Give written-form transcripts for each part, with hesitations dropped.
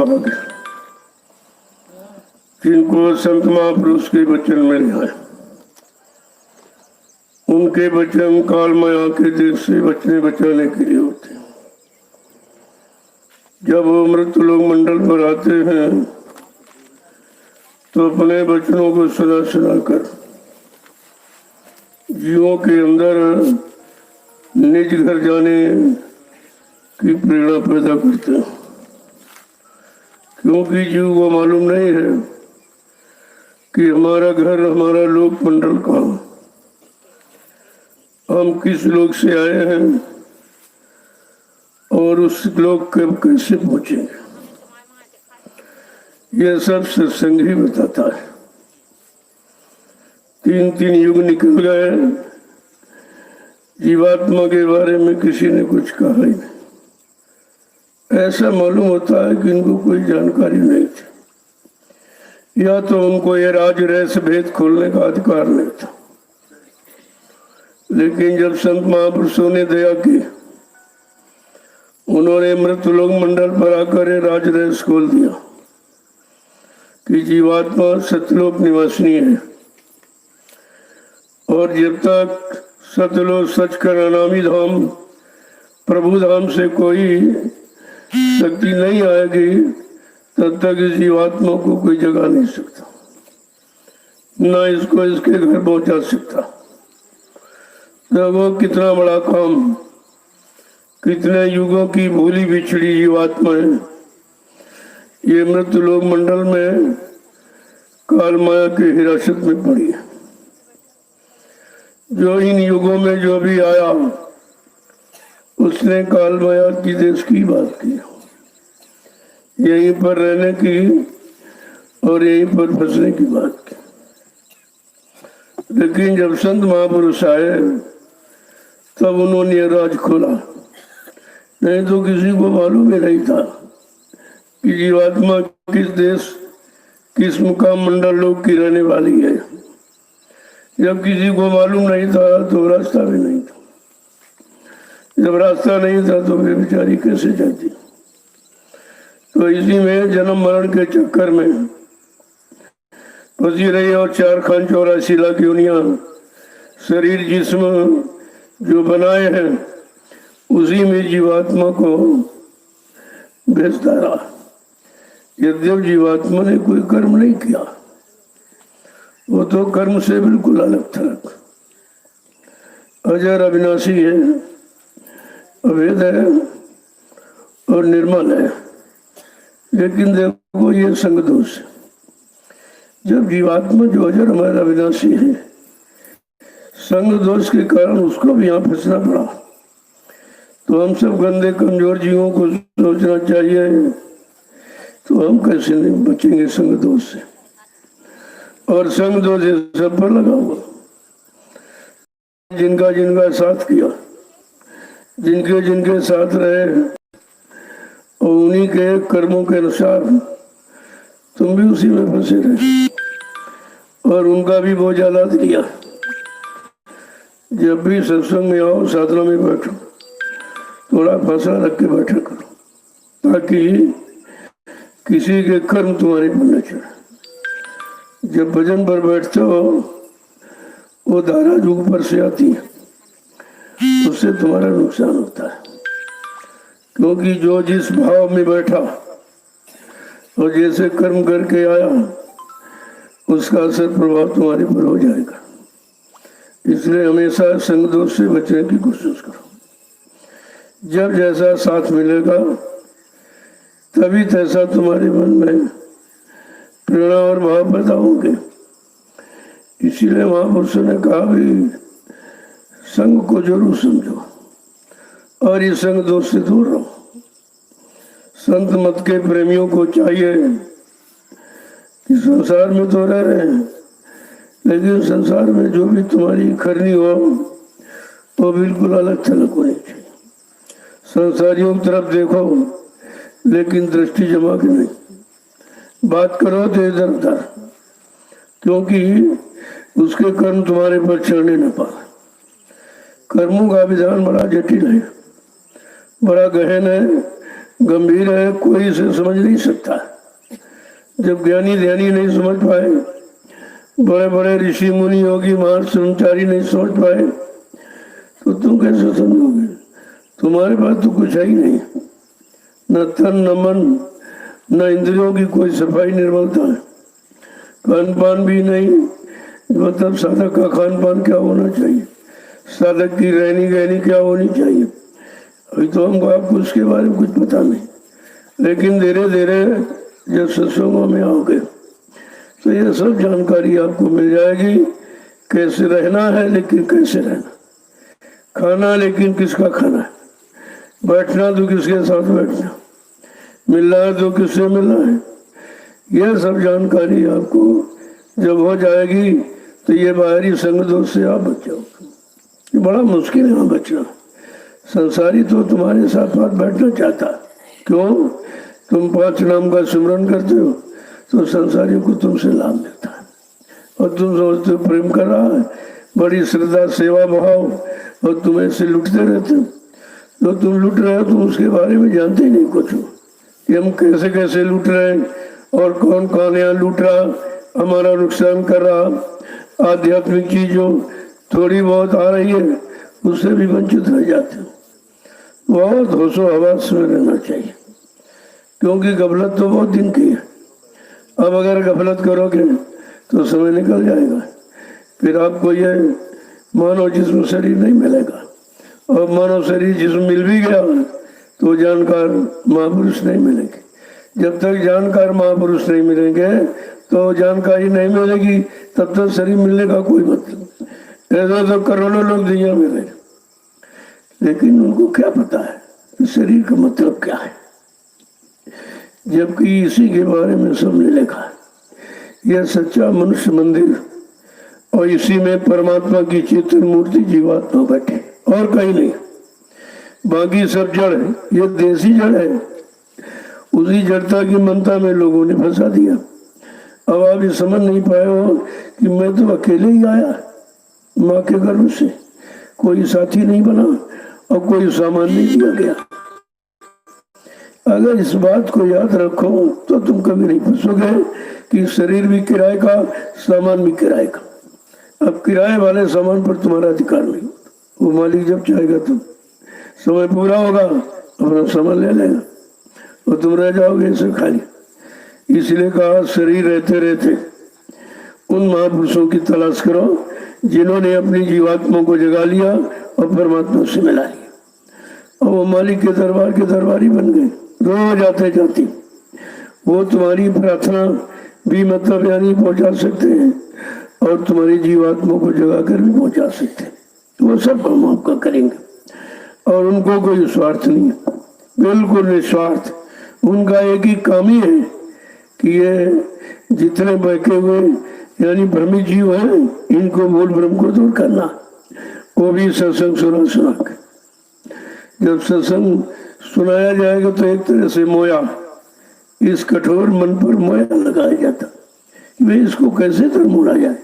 भाग जिनको संत महापुरुष के वचन मिले हैं। उनके वचन काल माया के देश से बचाने के लिए होते हैं। जब वो मृत लोग मंडल पर आते हैं तो अपने वचनों को सुना कर जीवों के अंदर निज घर जाने की प्रेरणा पैदा करते हैं, क्योंकि जीव को मालूम नहीं है कि हमारा घर, हमारा लोक मंडल कहाँ, हम किस लोक से आए हैं और उस लोक के कैसे पहुंचेंगे। यह सब सत्संग ही बताता है। 3 युग निकल गए, जीवात्मा के बारे में किसी ने कुछ कहा ही नहीं। ऐसा मालूम होता है कि इनको कोई जानकारी नहीं थी, या तो उनको ये राज रहस्य भेद खोलने का अधिकार नहीं था। लेकिन जब संत महापुरुषों ने दया की, उन्होंने मृत लोक मंडल पर आकर ये राज रहस्य खोल दिया कि जीवात्मा सतलोक निवासिनी है, और जब तक सतलोक सच का अनामी धाम प्रभु धाम से कोई शक्ति नहीं आएगी, तब तक इस जीवात्मा को कोई जगा नहीं सकता, ना इसको इसके घर पहुंचा सकता। तो वो कितना बड़ा काम, कितने युगों की भूली बिछड़ी जीवात्मा है, ये मृत लोक मंडल में काल माया की हिरासत में पड़ी है। जो इन युगों में जो भी आया उसने काल माया की देश की बात की, यहीं पर रहने की और यहीं पर फंसने की बात की। लेकिन जब संत महापुरुष आए तब उन्होंने राज खोला, नहीं तो किसी को मालूम ही नहीं था कि जीवात्मा किस देश, किस मुकाम मंडल लोक की रहने वाली है। जब किसी को मालूम नहीं था तो रास्ता भी नहीं था, जब रास्ता नहीं था तो वे बेचारी कैसे जाती। तो इसी में जन्म मरण के चक्कर में फंसी रही, और 4 खान 84 लाख योनियां शरीर जिस्म जो बनाए हैं उसी में जीवात्मा को भेजता रहा। यद्यप जीवात्मा ने कोई कर्म नहीं किया, वो तो कर्म से बिल्कुल अलग था, अजर अविनाशी है, अभेद है और निर्मल है। लेकिन देखो ये संग दोष, जब जीवात्मा जो अजर हमारा अविनाशी है, संग दोष के कारण उसको भी यहाँ फंसना पड़ा। तो हम सब गंदे कमजोर जीवों को सोचना चाहिए, तो हम कैसे नहीं बचेंगे संग दोष से। और संग दोष सब पर लगा हुआ, जिनका जिनका साथ किया, जिनके जिनके साथ रहे, और उन्हीं के कर्मों के अनुसार तुम भी उसी में फंसे रहे, और उनका भी बोझा लाद लिया। जब भी सत्संग में आओ, साधना में बैठो, थोड़ा फासला रख के बैठा करो, ताकि किसी के कर्म तुम्हारे पर न चढ़े। जब भजन पर बैठते हो, वो धारा जो ऊपर से आती है, उससे तुम्हारा नुकसान होता है, क्योंकि जो जिस भाव में बैठा और जैसे कर्म करके आया, उसका असर प्रभाव तुम्हारे पर हो जाएगा। इसलिए हमेशा संग दोष से बचने की कोशिश करो। जब जैसा साथ मिलेगा तभी तैसा तुम्हारे मन में प्रेरणा और भाव पैदा होंगे। इसीलिए महापुरुषों ने कहा भी संग को जरूर समझो और ये संग दोष से दूर रहो। संत मत के प्रेमियों को चाहिए कि संसार में तो रह रहे हैं, लेकिन संसार में जो भी तुम्हारी करनी हो वो बिल्कुल अलग थलग होनी चाहिए। संसारियों की तरफ देखो लेकिन दृष्टि जमा के नहीं, बात करो तो इधर उधर, क्योंकि उसके कर्म तुम्हारे पर चढ़ने न पाए। कर्मों का विधान बड़ा जटिल है, बड़ा गहन है, गंभीर है, कोई इसे समझ नहीं सकता। जब ज्ञानी ध्यानी नहीं समझ पाए, बड़े बड़े ऋषि मुनि योगी महान संचारी नहीं समझ पाए, तो तुम कैसे समझोगे? तुम्हारे पास तो कुछ है ही नहीं, न तन न मन न इंद्रियों की कोई सफाई निर्मलता है, खान पान भी नहीं। मतलब साधक का खान पान क्या होना चाहिए, साधक की रहनी गहनी क्या होनी चाहिए, अभी तो हमको आपको उसके बारे में कुछ पता नहीं। लेकिन धीरे धीरे जब सत्संगों में आओगे तो ये सब जानकारी आपको मिल जाएगी। कैसे रहना है, लेकिन कैसे रहना, खाना लेकिन किसका खाना है, बैठना तो किसके साथ बैठना, मिलना है तो किससे मिलना है, यह सब जानकारी आपको जब हो जाएगी तो ये बाहरी संग दोष से आप बच जाओगे। ये बड़ा मुश्किल है बचना। संसारी तो तुम्हारे साथ साथ बैठना चाहता, क्यों? तुम 5 नाम का सिमरन करते हो तो संसारियों को तुमसे लाभ मिलता है, और तुम समझते हो प्रेम कर रहा है, बड़ी श्रद्धा सेवा भाव, और तुम ऐसे लुटते रहते हो। तो तुम लुट रहे हो, तुम उसके बारे में जानते ही नहीं कुछ हो कि हम कैसे कैसे लूट रहे हैं, और कौन कौन यहाँ लूट रहा, हमारा नुकसान कर रहा। आध्यात्मिक चीज जो थोड़ी बहुत आ रही है उससे भी वंचित रह जाते हो। बहुत होशो हवास में रहना चाहिए, क्योंकि गफलत तो बहुत दिन की है। अब अगर गफलत करोगे तो समय निकल जाएगा, फिर आपको ये मानव जिस्म शरीर नहीं मिलेगा, और मानव शरीर जिस्म मिल भी गया तो जानकार महापुरुष नहीं मिलेंगे। जब तक जानकार महापुरुष नहीं मिलेंगे तो जानकारी नहीं मिलेगी, तब तक शरीर मिलने का कोई मतलब। ऐसा तो करोड़ों लोग दुनिया में रहे, लेकिन उनको क्या पता है कि शरीर का मतलब क्या है, जबकि इसी के बारे में सबने लिखा है। यह सच्चा मनुष्य मंदिर, और इसी में परमात्मा की चेतन मूर्ति जीवात्मा बैठे, और कहीं नहीं। बाकी सब जड़ है, ये देसी जड़ है। उसी जड़ता की मनता में लोगों ने फंसा दिया। अब आप ये समझ नहीं पाए हो कि मैं तो अकेले ही आया माँ के गर्भ से, कोई साथी नहीं बना और कोई सामान नहीं दिया गया। अगर इस बात को याद रखो तो तुम कभी नहीं फंसोगे कि शरीर भी किराए का, सामान भी किराए का। अब किराए वाले सामान पर तुम्हारा अधिकार नहीं, वो मालिक जब चाहेगा तुम, समय पूरा होगा अपना सामान ले लेगा और तुम रह जाओगे ऐसे खाली। इसलिए कहा शरीर रहते रहते उन महापुरुषों की तलाश करो जिन्होंने अपनी जीवात्मा को जगा लिया और परमात्मा से मिला लिया, और वो मालिक के दरबार के दरबारी बन गए। रोज आते जाते वो तुम्हारी प्रार्थना भी मतलब यानी पहुंचा सकते हैं, और तुम्हारी जीवात्मा को जगा कर भी पहुंचा सकते हैं। वो सब काम आपका करेंगे, और उनको कोई स्वार्थ नहीं है, बिल्कुल निस्वार्थ। उनका एक ही काम ही है कि ये जितने बहके हुए यानी भ्रमित जीव हैं, इनको मूल ब्रह्म को दूर करना, वो भी सत्संग सुना के। जब सत्संग सुनाया जाएगा तो एक तरह से मोया, इस कठोर मन पर मोया लगाया जाता कि भाई इसको कैसे तर मोड़ा जाए।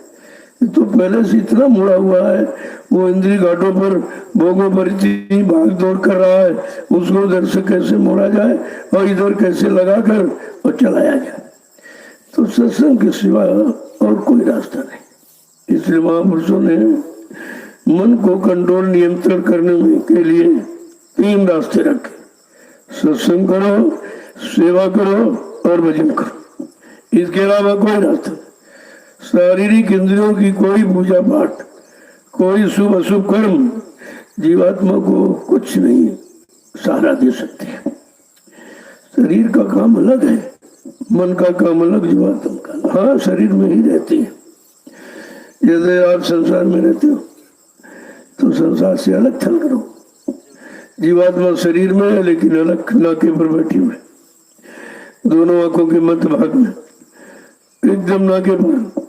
तो पहले से इतना मुड़ा हुआ है, वो इंद्रिय घाटों पर भोगों पर इतनी भाग दौड़ कर रहा है, उसको उधर से कैसे मोड़ा जाए और इधर कैसे लगाकर और चलाया जाए। तो सत्संग के सिवा और कोई रास्ता नहीं। इसलिए महापुरुषों ने मन को कंट्रोल नियंत्रण करने के लिए 3 रास्ते रखे: सत्संग करो, सेवा करो और भजन करो। इसके अलावा कोई रास्ता नहीं। शारीरिक इंद्रियों की कोई पूजा पाठ, कोई शुभ अशुभ कर्म जीवात्मा को कुछ नहीं सहारा दे सकते। शरीर का काम अलग है, मन का काम अलग, जीवात्मा का। हाँ, शरीर में ही रहती है। जैसे आप संसार में रहते हो तो संसार से अलग थल करो। जीवात्मा शरीर में है लेकिन अलग नाके पर बैठी हुई, दोनों आंखों के मध्य भाग में, एकदम नाके पर।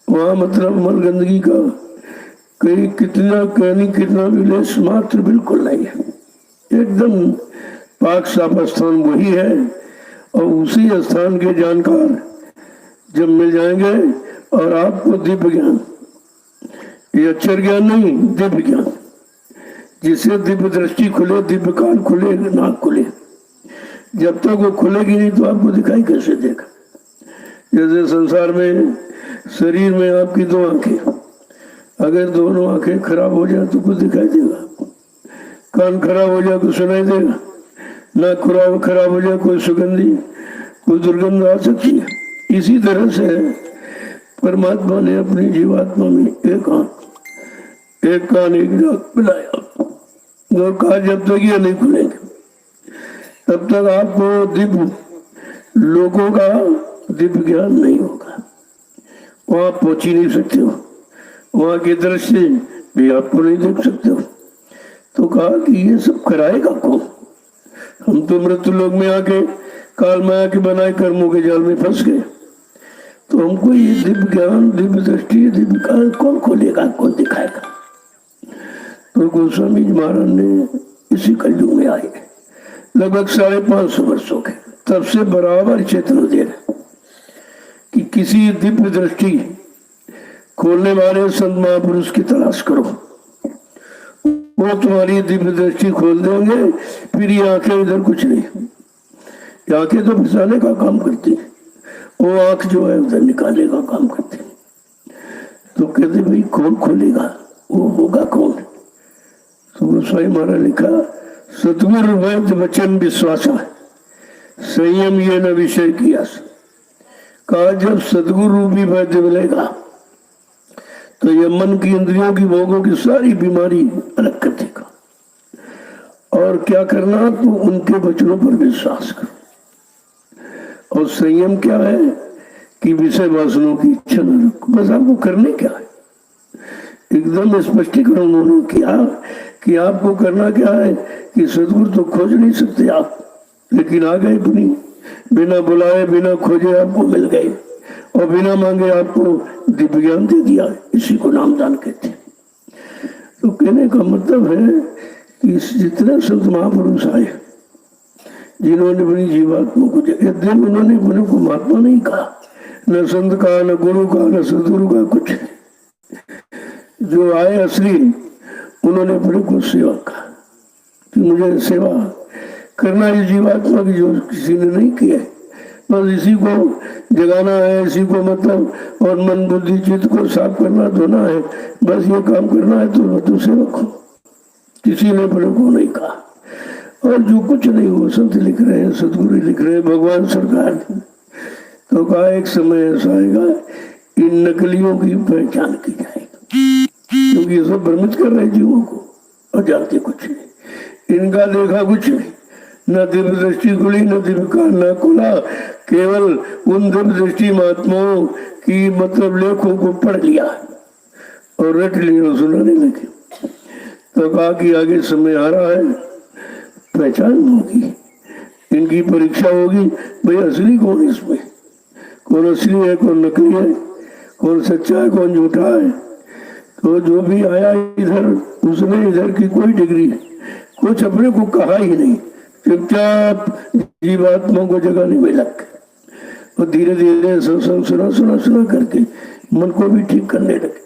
वहां मतलब मल गंदगी का कहीं कितना भी लेस मात्र बिल्कुल नहीं है। एकदम पाक साफ स्थान वही है, और उसी स्थान के जानकार जब मिल जाएंगे और आपको दिव्य ज्ञान, ये अक्षर ज्ञान नहीं, दिव्य ज्ञान, जिससे दिव्य दृष्टि खुले, दिव्य कान खुले, नाक खुले, जब तक वो खुलेगी नहीं तो आपको दिखाई कैसे देगा। जैसे संसार में शरीर में आपकी दो आंखें, अगर दोनों आंखें खराब हो जाए तो कुछ दिखाई देगा आपको, कान खराब हो जाए कुछ सुनाई देगा, नाक खराब हो जाए कोई सुगंधी कोई दुर्गंध आ सकती है। इसी तरह से परमात्मा ने अपनी जीवात्मा में एक आंख एक कान एक नाक बनाया और कहा जब तक ये नहीं खुलेंगे तब तक आपको दिव्य लोगों का दिव्य ज्ञान नहीं होगा, वहां पहुंच ही नहीं सकते हो, वहां की दृष्टि भी आपको नहीं देख सकते हो। तो कहा कि ये सब कराएगा कौन? हम तो मृत्यु लोक में आके काल माया के बनाए कर्मों के जाल में फंस गए, तो हमको ये दिव्य ज्ञान दिव्य दृष्टि दिव्य काल कौन खोलेगा, कौन दिखाएगा? तो गोस्वामी जी महाराज ने इसी कलयुग में आए, लगभग 550 वर्षों के, तब से बराबर चेतना दे रहे कि किसी दिव्य दृष्टि खोलने वाले संत महापुरुष की तलाश करो, वो तुम्हारी दिव्य दृष्टि खोल देंगे। फिर ये आंखें इधर कुछ नहीं, ये आंखें तो फंसाने का काम करती है, वो आंख जो है उधर निकालने का काम करती है। तो कहते भाई कौन खोलेगा, वो होगा कौन? तो गोस्वामी महाराज लिखा सतगुरु वैद्य वचन विश्वास संयम ये न विषय किया। कहा जब सदगुरु रूपी वैद्य मिलेगा तो ये मन की इंद्रियों की भोगों की सारी बीमारी अलग कर देगा। और क्या करना, तो उनके वचनों पर विश्वास करो। और संयम क्या है कि विषय वासनों की इच्छा न रखो। बस आपको करने क्या है, एकदम स्पष्टीकरण उन्होंने किया कि आपको करना क्या है कि सदगुरु तो खोज नहीं सकते आप, लेकिन आ गए अपनी, बिना बुलाए बिना खोजे आपको मिल गए और बिना मांगे आपको दिव्य ज्ञान दे दिया। इसी को नामदान कहते हैं। तो कहने का मतलब है कि जितने संत महापुरुष आए जिन्होंने अपनी जीवात्मा को दिन उन्होंने अपने को महात्मा नहीं कहा, न संत का न गुरु का न सदगुरु का कुछ। जो आए असली उन्होंने अपने को सेवा कहा कि मुझे सेवा करना है जीवात्मा की, जो किसी ने नहीं किया है। बस इसी को जगाना है, इसी को मतलब और मन बुद्धि चित्त को साफ करना धोना है, बस ये काम करना है। तो सेवक हो, किसी ने अपने को नहीं कहा। और जो कुछ नहीं वो संत लिख रहे हैं, सदगुरु लिख रहे हैं, भगवान सरकार ने तो कहा एक समय ऐसा आएगा इन नकलियों की पहचान की जाएगी, क्योंकि ये सब भ्रमित कर रहे हैं जीवों को और जानते कुछ नहीं, इनका देखा कुछ नहीं, न दिव्य दृष्टि खुली न दिव्य कान न खुला, केवल उन दिव्य दृष्टि महात्माओं की मतलब लेखों को पढ़ लिया और रट लिया और सुनाने लगे। तो कहा कि आगे समय आ रहा है, पहचान होगी, इनकी परीक्षा होगी, भाई असली कौन इसमें, कौन असली है कौन नकली है, कौन सच्चा है कौन झूठा है। तो जो भी आया इधर उसने इधर की कोई डिग्री कुछ अपने को कहा ही नहीं, चुपचाप जीवात्मा को जगाने में लग गए और धीरे धीरे सत्संग सुना सुना सुना करके मन को भी ठीक करने लगे।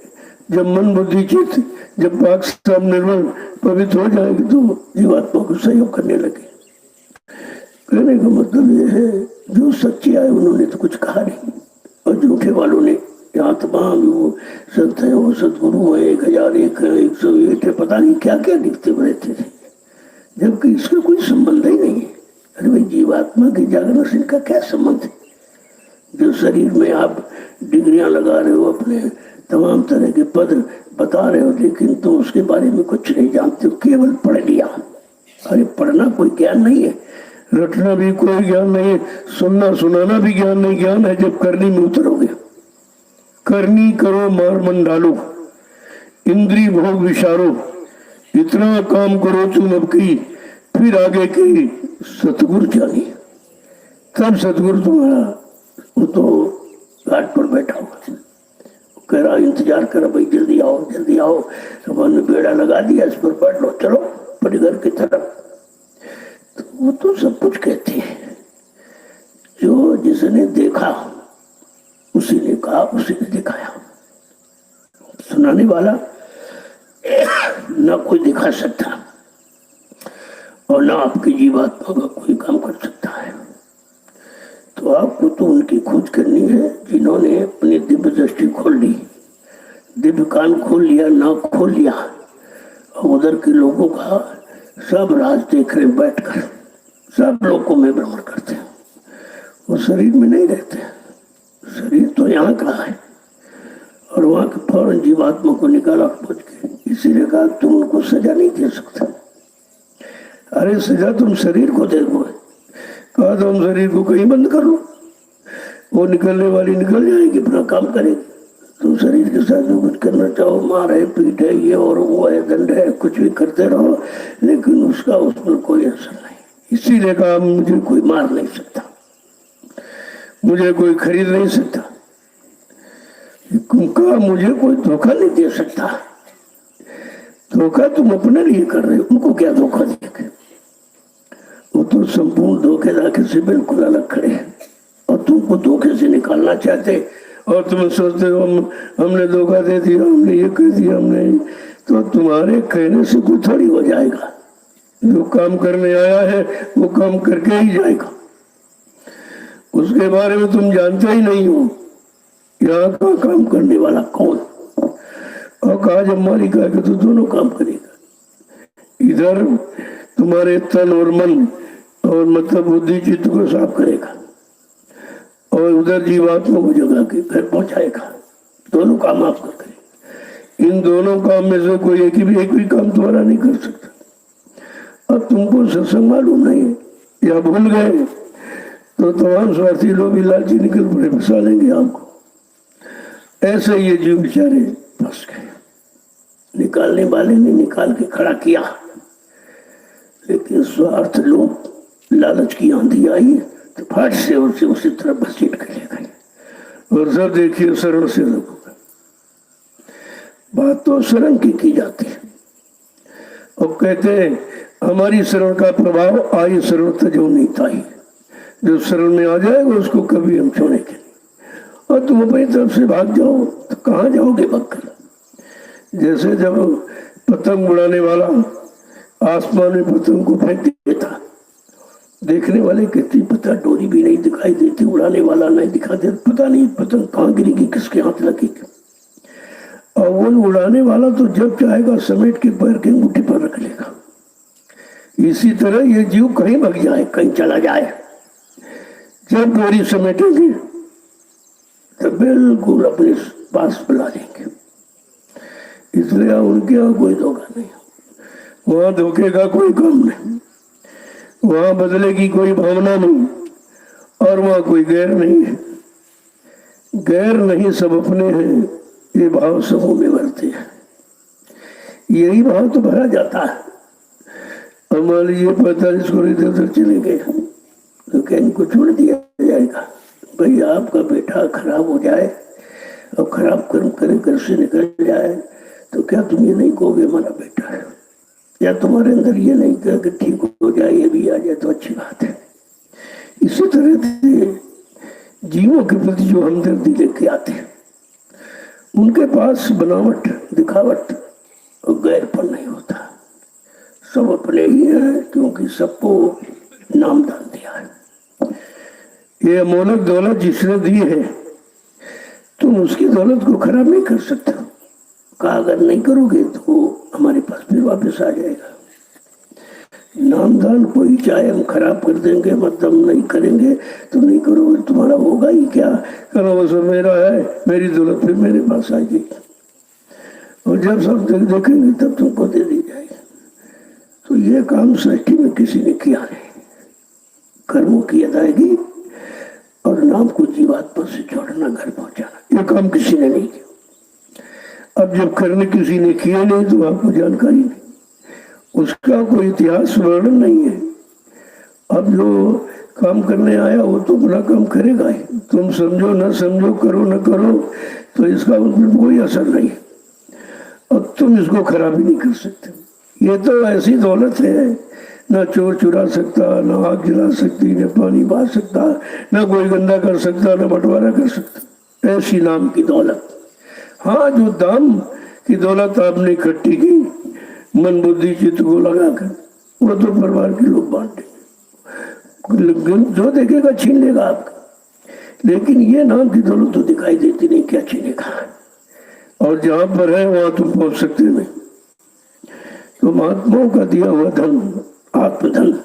जब मन बुद्धि चित्त जब पाक सब निर्मल पवित्र हो जाएगी तो जीवात्मा को सहयोग करने लगे। कहने का मतलब ये है जो सच्चे आए उन्होंने तो कुछ कहा नहीं, और झूठे वालों ने यहाँ तमाम वो संत है, वो सदगुरु है, 1001 है, 101 है, पता नहीं क्या क्या लिखते रहते थे, जबकि इसका कोई संबंध ही नहीं है। अरे भाई जीवात्मा के जागरण से इनका क्या संबंध है? जो शरीर में आप डिग्रियां लगा रहे हो, अपने तमाम तरह के पद बता रहे हो, लेकिन तो उसके बारे में कुछ नहीं जानते हो, केवल पढ़ लिया। अरे पढ़ना कोई ज्ञान नहीं है, रटना भी कोई ज्ञान नहीं है, सुनना सुनाना भी ज्ञान नहीं। ज्ञान है जब करनी में उतरोगे। करनी करो मार मन डालो, इंद्री भोग विचारो, इतना काम करो तुम अब की, फिर आगे की सतगुरु जानी। तब सतगुरु तुम्हारा वो तो घाट पर बैठा हुआ कह रहा इंतजार कर, भाई जल्दी आओ जल्दी आओ, भगवान ने बेड़ा लगा दिया, इस पर बैठ लो, चलो पटघर की तरफ। तो वो तो सब कुछ कहते हैं, जो जिसने देखा उसी ने कहा उसी ने दिखाया। सुनाने वाला ना कोई दिखा सकता और ना आपकी जीवात्मा का कोई काम कर सकता है। तो आपको तो उनकी खोज करनी है जिन्होंने अपनी दिव्य दृष्टि खोल ली, दिव्य कान खोल लिया, नाक खोल लिया, और उधर के लोगों का सब राज देख रहे बैठकर, सब लोगों में भ्रमण करते हैं। वो शरीर में नहीं रहते, शरीर तो यहाँ का है, और वहां के फौरन जीवात्मा को निकाला पहुंच गए। इसीलिए कहा तुम उनको सजा नहीं दे सकते। अरे सजा तुम शरीर को देखो, कहा तुम शरीर को कहीं बंद कर लो, वो निकलने वाली निकल जाएगी, अपना काम करेगी। तुम शरीर के साथ जो कुछ करना चाहो, मार है, पीठ है, ये और वो है, दंड है, कुछ भी करते रहो, लेकिन उसका उस पर कोई असर नहीं। इसीलिए कहा मुझे कोई मार नहीं सकता, मुझे कोई खरीद नहीं सकता, कहा मुझे कोई धोखा नहीं दे सकता। धोखा तुम अपने लिए कर रहे हो, उनको क्या धोखा देंगे? वो तो संपूर्ण धोखे धाखे से बिल्कुल अलग खड़े हैं, और तुमको धोखे से निकालना चाहते, और तुम सोचते हो हमने धोखा दे दिया, हमने ये कर दिया, हमने, तो तुम्हारे कहने से कुछ थोड़ी हो जाएगा। जो काम करने आया है वो काम करके ही जाएगा, उसके बारे में तुम जानते ही नहीं हो यहाँ का काम करने वाला कौन। और कहा जब मालिका के तो दोनों काम करेगा, इधर तुम्हारे तन और मन और मतलब बुद्धि चित्त को साफ करेगा, और उधर जीवात्मा को जगा के घर पहुंचाएगा। दोनों काम आप कर करेंगे। इन दोनों काम में से कोई एक भी काम तुम्हारा नहीं कर सकता। अब तुमको सत्संग मालूम नहीं है या भूल गए तो तमाम स्वार्थी लोग भी लालची निकल पड़े, फंसा लेंगे आपको। ऐसे ये जीव बेचारे फंस गए। निकालने वाले ने निकाल के खड़ा किया, लेकिन स्वार्थ लोग, लालच की आंधी आई तो फट से उसी तरफ घसीट कर ले गई। और सब देखिए शरण से लोगों का बात तो शरण की जाती है, और कहते हैं हमारी शरण का प्रभाव आई शरण तजो नहीं ताई। जो शरण में आ जाएगा उसको कभी हम छोड़ेंगे नहीं। और तुम अपनी तरफ से भाग जाओ तो कहाँ जाओगे भागकर? जैसे जब पतंग उड़ाने वाला आसमान में पतंग को फेंक देता, देखने वाले कहती पता डोरी भी नहीं दिखाई देती, उड़ाने वाला नहीं दिखा देता, पता नहीं पतंग कहाँ गिरेगी, किसके हाथ लगेगी। और वो उड़ाने वाला तो जब चाहेगा समेट के पैर के अंगूठे पर रख लेगा। इसी तरह ये जीव कहीं भाग जाए, कहीं चला जाए, जब डोरी समेटेंगे तो बिल्कुल अपने पास बुला लेंगे। इसलिए उनके यहाँ कोई धोखा नहीं, वहां धोखे का कोई काम नहीं, वहां बदले की कोई भावना नहीं, और वहां कोई गैर नहीं है। गैर नहीं, सब अपने हैं, ये भाव सबों में भरते हैं। यही भाव तो भरा जाता है। और मान लीजिए 45 को इधर उधर चले गए तो क्या इनको छोड़ दिया जाएगा? भाई आपका बेटा खराब हो जाए और खराब कर्म करे, घर से निकल जाए, तो क्या तुम ये नहीं कहोगे हमारा बेटा है? या तुम्हारे अंदर ये नहीं कहा कि ठीक हो जाए, ये भी आ जाए तो अच्छी बात है। इसी तरह से जीवों के प्रति जो हमदर्दी लेके आते हैं, उनके पास बनावट, दिखावट और गैरपन नहीं होता। सब अपने ही है, क्योंकि सबको नाम दान दिया है। ये अमोलक दौलत जिसने दी है, तुम उसकी दौलत को खराब नहीं कर सकते। कहा अगर नहीं करोगे तो हमारे पास फिर वापस आ जाएगा। नामदान कोई चाहे हम खराब कर देंगे, मतलब नहीं करेंगे तो नहीं करोगे, तुम्हारा होगा ही क्या? करो वो सब मेरा है, मेरी दौलत फिर मेरे पास आ जाएगी, और जब सब देखेंगे तब तुमको दे दी जाएगी। तो ये काम सृष्टि में किसी ने किया नहीं। कर्मों की अदायगी और नाम को जीवात्मा से जोड़ना, घर पहुंचाना, ये काम किसी ने नहीं किया। अब जब करने किसी ने किया नहीं तो आपको जानकारी नहीं, उसका कोई इतिहास वर्णन नहीं है। अब जो काम करने आया वो तो अपना काम करेगा ही, तुम समझो न समझो, करो न करो, तो इसका उन पर कोई असर नहीं। अब तुम इसको खराब ही नहीं कर सकते। ये तो ऐसी दौलत है, ना चोर चुरा सकता, ना आग जला सकती, न पानी बहा सकता, ना कोई गंदा कर सकता, ना बंटवारा कर सकता। ऐसी नाम की दौलत। हाँ, जो दाम की दौलत आपने इकट्ठी की मन बुद्धि चित्त को लगाकर, वो तो परिवार के लोग बांटेंगे, जो देखेगा छीन लेगा आपका। लेकिन ये नाम की दौलत तो दिखाई देती नहीं, क्या चलेगा। और जहां पर है वहां तुम पहुंच सकते नहीं। तो महात्माओं का दिया हुआ धन, आत्मधन,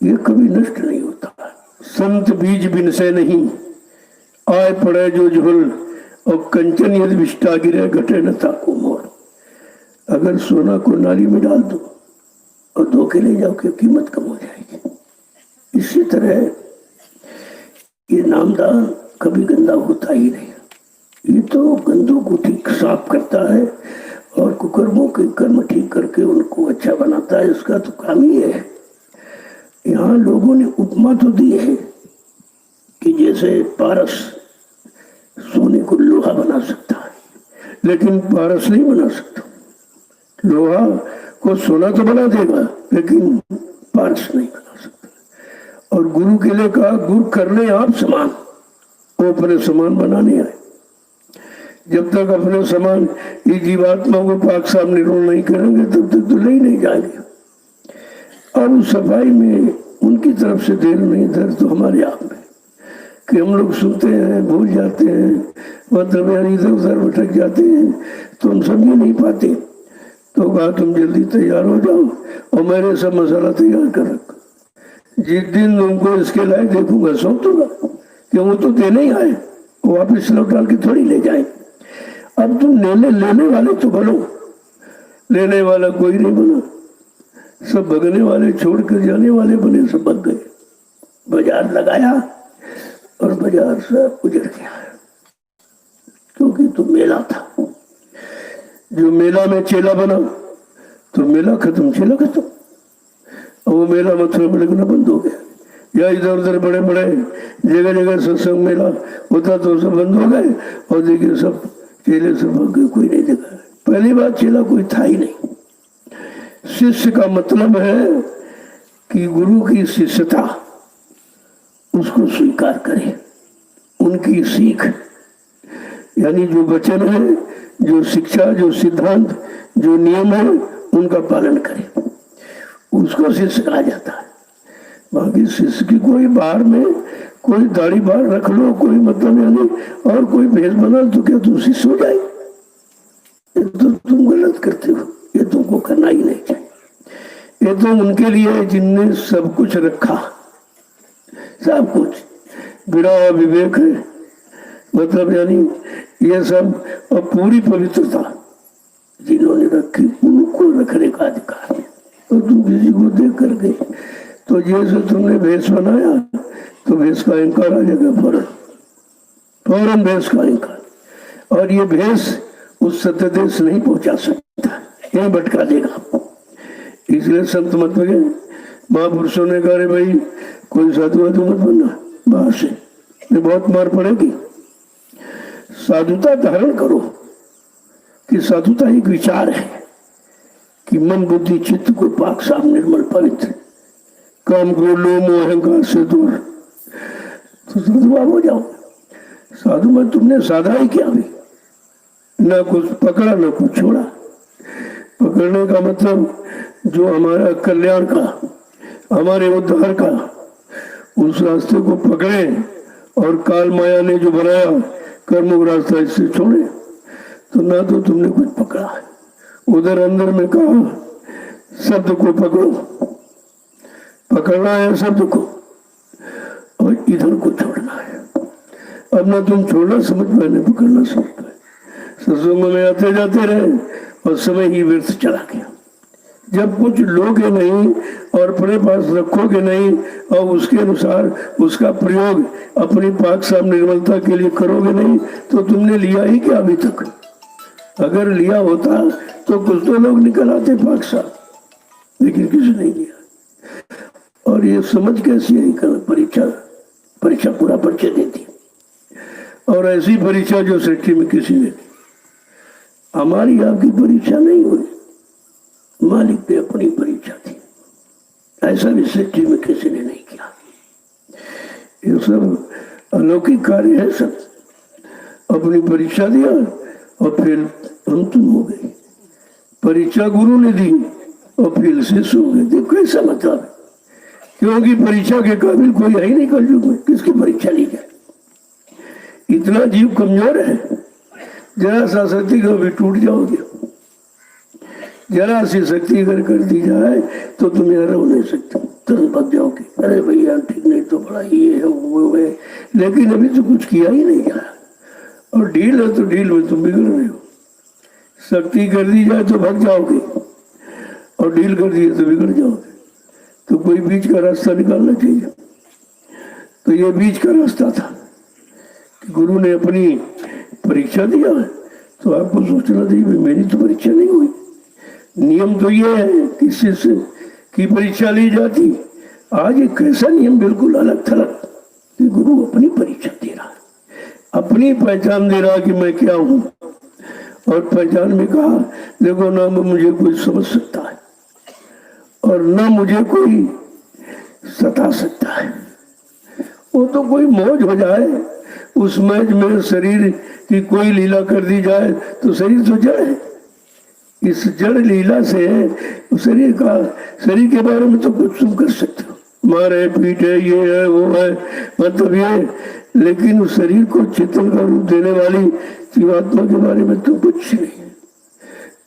ये कभी नष्ट नहीं होता। संत बीज बिन से नहीं, आय पड़े जो झोल, और कंचन यदि विष्टा गिरे घटे न ताको मोर। अगर सोना को नाली में डाल दो और धो के ले जाओ कि कीमत कम हो जाएगी। इसी तरह ये नामदान कभी गंदा होता ही नहीं। ये तो गंदों को ठीक साफ करता है और कुकर्मों के कर्म ठीक करके उनको अच्छा बनाता है। इसका तो काम ही है। यहाँ लोगों ने उपमा तो दी है कि जैसे पारस सोने को लोहा बना सकता है, लेकिन पारस नहीं बना सकता। लोहा को सोना तो बना देगा, लेकिन पारस नहीं बना सकता। और गुरु के लिए कहा, गुरु कर ले आप समान, वो अपने समान बनाने आए। जब तक अपने समान ये जीवात्मा को पाक साफ निर्मल नहीं करेंगे तब तक तो ले ही नहीं जाएंगे। और उस सफाई में उनकी तरफ से देर नहीं, दर तो हमारे आप में कि हम लोग सुनते हैं, भूल जाते हैं, मतलब यानी इधर उधर भटक जाते हैं, तो हम समझ नहीं पाते। तो कहा तुम जल्दी तैयार हो जाओ और मैंने सब मसाला तैयार कर रखा। जिस दिन तुमको इसके लायक देखूंगा सौंप दूंगा, कि वो तो देने ही आए, वो वापिस लौट डाल के थोड़ी ले जाए। अब तुम लेने वाले तो बनो, लेने वाला कोई नहीं बना। सब भगने वाले छोड़ कर जाने वाले बने, सब भग गए। बाजार लगाया और बाजार से उजड़ गया, क्योंकि तो मेला था। जो मेला में चेला बना तो मेला खत्म, चेला खत्म। और वो मेला मथुरा में लगना बंद हो गया। या इधर उधर बड़े बड़े जगह जगह सत्संग मेला होता तो सब बंद हो गए, और देखिए सब चेले से भाग गए, कोई नहीं देखा। पहली बार चेला कोई था ही नहीं। शिष्य का मतलब है कि गुरु की शिष्यता उसको स्वीकार करे, उनकी सीख यानी जो वचन है, जो शिक्षा, जो सिद्धांत, जो नियम है, उनका पालन करे, उसको शिष्य कहा जाता है। बाकी शिष्य की कोई बाहर में कोई दाढ़ी बाहर रख लो, कोई मतलब यानी और कोई भेष बना तो क्या तुम शिष्य हो जाए? ये तो तुम गलत करते हो, ये तुमको करना ही नहीं चाहिए। ये तो उनके लिए जिनने सब कुछ रखा, सब कुछ विरह विवेक है, मतलब यानी ये सब, और पूरी पवित्रता जिन्होंने रखी उनको रखने का अधिकार है। और तुम किसी को देख कर गए तो जैसे तुमने भेष बनाया तो भेष का अहंकार आ जाएगा, फौरन भेष का अहंकार। और ये भेष उस सत्य देश नहीं पहुंचा सकता, यही भटका देगा। इसलिए संत मत बने। महापुरुषों ने कहा भाई कोई साधु वाधु मत बनना, बाहर से बहुत मार पड़ेगी। साधुता धारण करो कि साधुता एक विचार है कि मन बुद्धि चित्त को पाक साफ निर्मल पवित्र, काम क्रोध लोभ मोह अहंकार से दूर, तो साधु हो जाओ। साधु में तुमने साधा ही क्या भी, ना कुछ पकड़ा ना कुछ छोड़ा। पकड़ने का मतलब जो हमारा कल्याण का, हमारे उद्धार का, उस रास्ते को पकड़े, और काल माया ने जो बनाया कर्मों रास्ता इससे छोड़े। तो ना तो तुमने कुछ पकड़ा, उधर अंदर में कहा शब्द को पकड़ो, पकड़ना है शब्द को, और इधर को छोड़ना है। अब ना तुम छोड़ना समझ पाए, नहीं पकड़ना समझ पाए। सत्संग में आते जाते रहे और समय ही व्यर्थ चला गया। जब कुछ लोगे नहीं और अपने पास रखोगे नहीं और उसके अनुसार उसका प्रयोग अपनी पाक साफ निर्मलता के लिए करोगे नहीं, तो तुमने लिया ही क्या अभी तक? अगर लिया होता तो कुछ तो लोग निकल आते पाक साफ, लेकिन किसी नहीं लिया। और ये समझ कैसी है? परीक्षा पूरा परिचय देती, और ऐसी परीक्षा जो सृष्टि में किसी ने, हमारी आपकी परीक्षा नहीं हुई, मालिक ने अपनी परीक्षा थी। ऐसा भी सृष्टि में किसी ने नहीं किया। ये सब अलौकिक कार्य है। सब अपनी परीक्षा दिया और फिर हम तुम हो गए। परीक्षा गुरु ने दी और फिर शिष्य हो गए। देखो कैसा मतलब है, क्योंकि परीक्षा के काबिल कोई है ही नहीं कलयुग में, किसकी परीक्षा ली जाए। इतना जीव कमजोर है, जरा सा शक्ति को भी टूट जाओगे। जरा सी शक्ति अगर कर दी जाए तो तुम यहाँ रह नहीं सकते, तुम भाग जाओगे। अरे भैया ठीक नहीं तो बड़ा ये है वो है, लेकिन अभी तो कुछ किया ही नहीं यार। और ढील है तो ढील में तुम बिगड़ रहे हो। शक्ति कर दी जाए तो भाग जाओगे, और ढील कर दिए तो बिगड़ जाओगे। तो कोई बीच का रास्ता निकालना चाहिए। तो ये बीच का रास्ता था कि गुरु ने अपनी परीक्षा दिया है, तो आपको सोचना चाहिए मेरी तो परीक्षा नहीं हुई। नियम तो ये है कि शिष्य की परीक्षा ली जाती। आज एक ऐसा नियम बिल्कुल अलग थलग कि गुरु अपनी परीक्षा दे रहा है, अपनी पहचान दे रहा कि मैं क्या हूँ। और पहचान में कहा देखो ना मुझे कोई समझ सकता है और ना मुझे कोई सता सकता है। वो तो कोई मौज हो जाए, उस मैच में शरीर की कोई लीला कर दी जाए तो शरीर तो जड़ है। इस जड़ लीला से शरीर के बारे में तो कुछ तुम कर सकते हो, मारे पीटे ये है वो है, मतलब ये। लेकिन उस शरीर को चेतन का रूप देने वाली जीवात्मा के बारे में तो कुछ नहीं।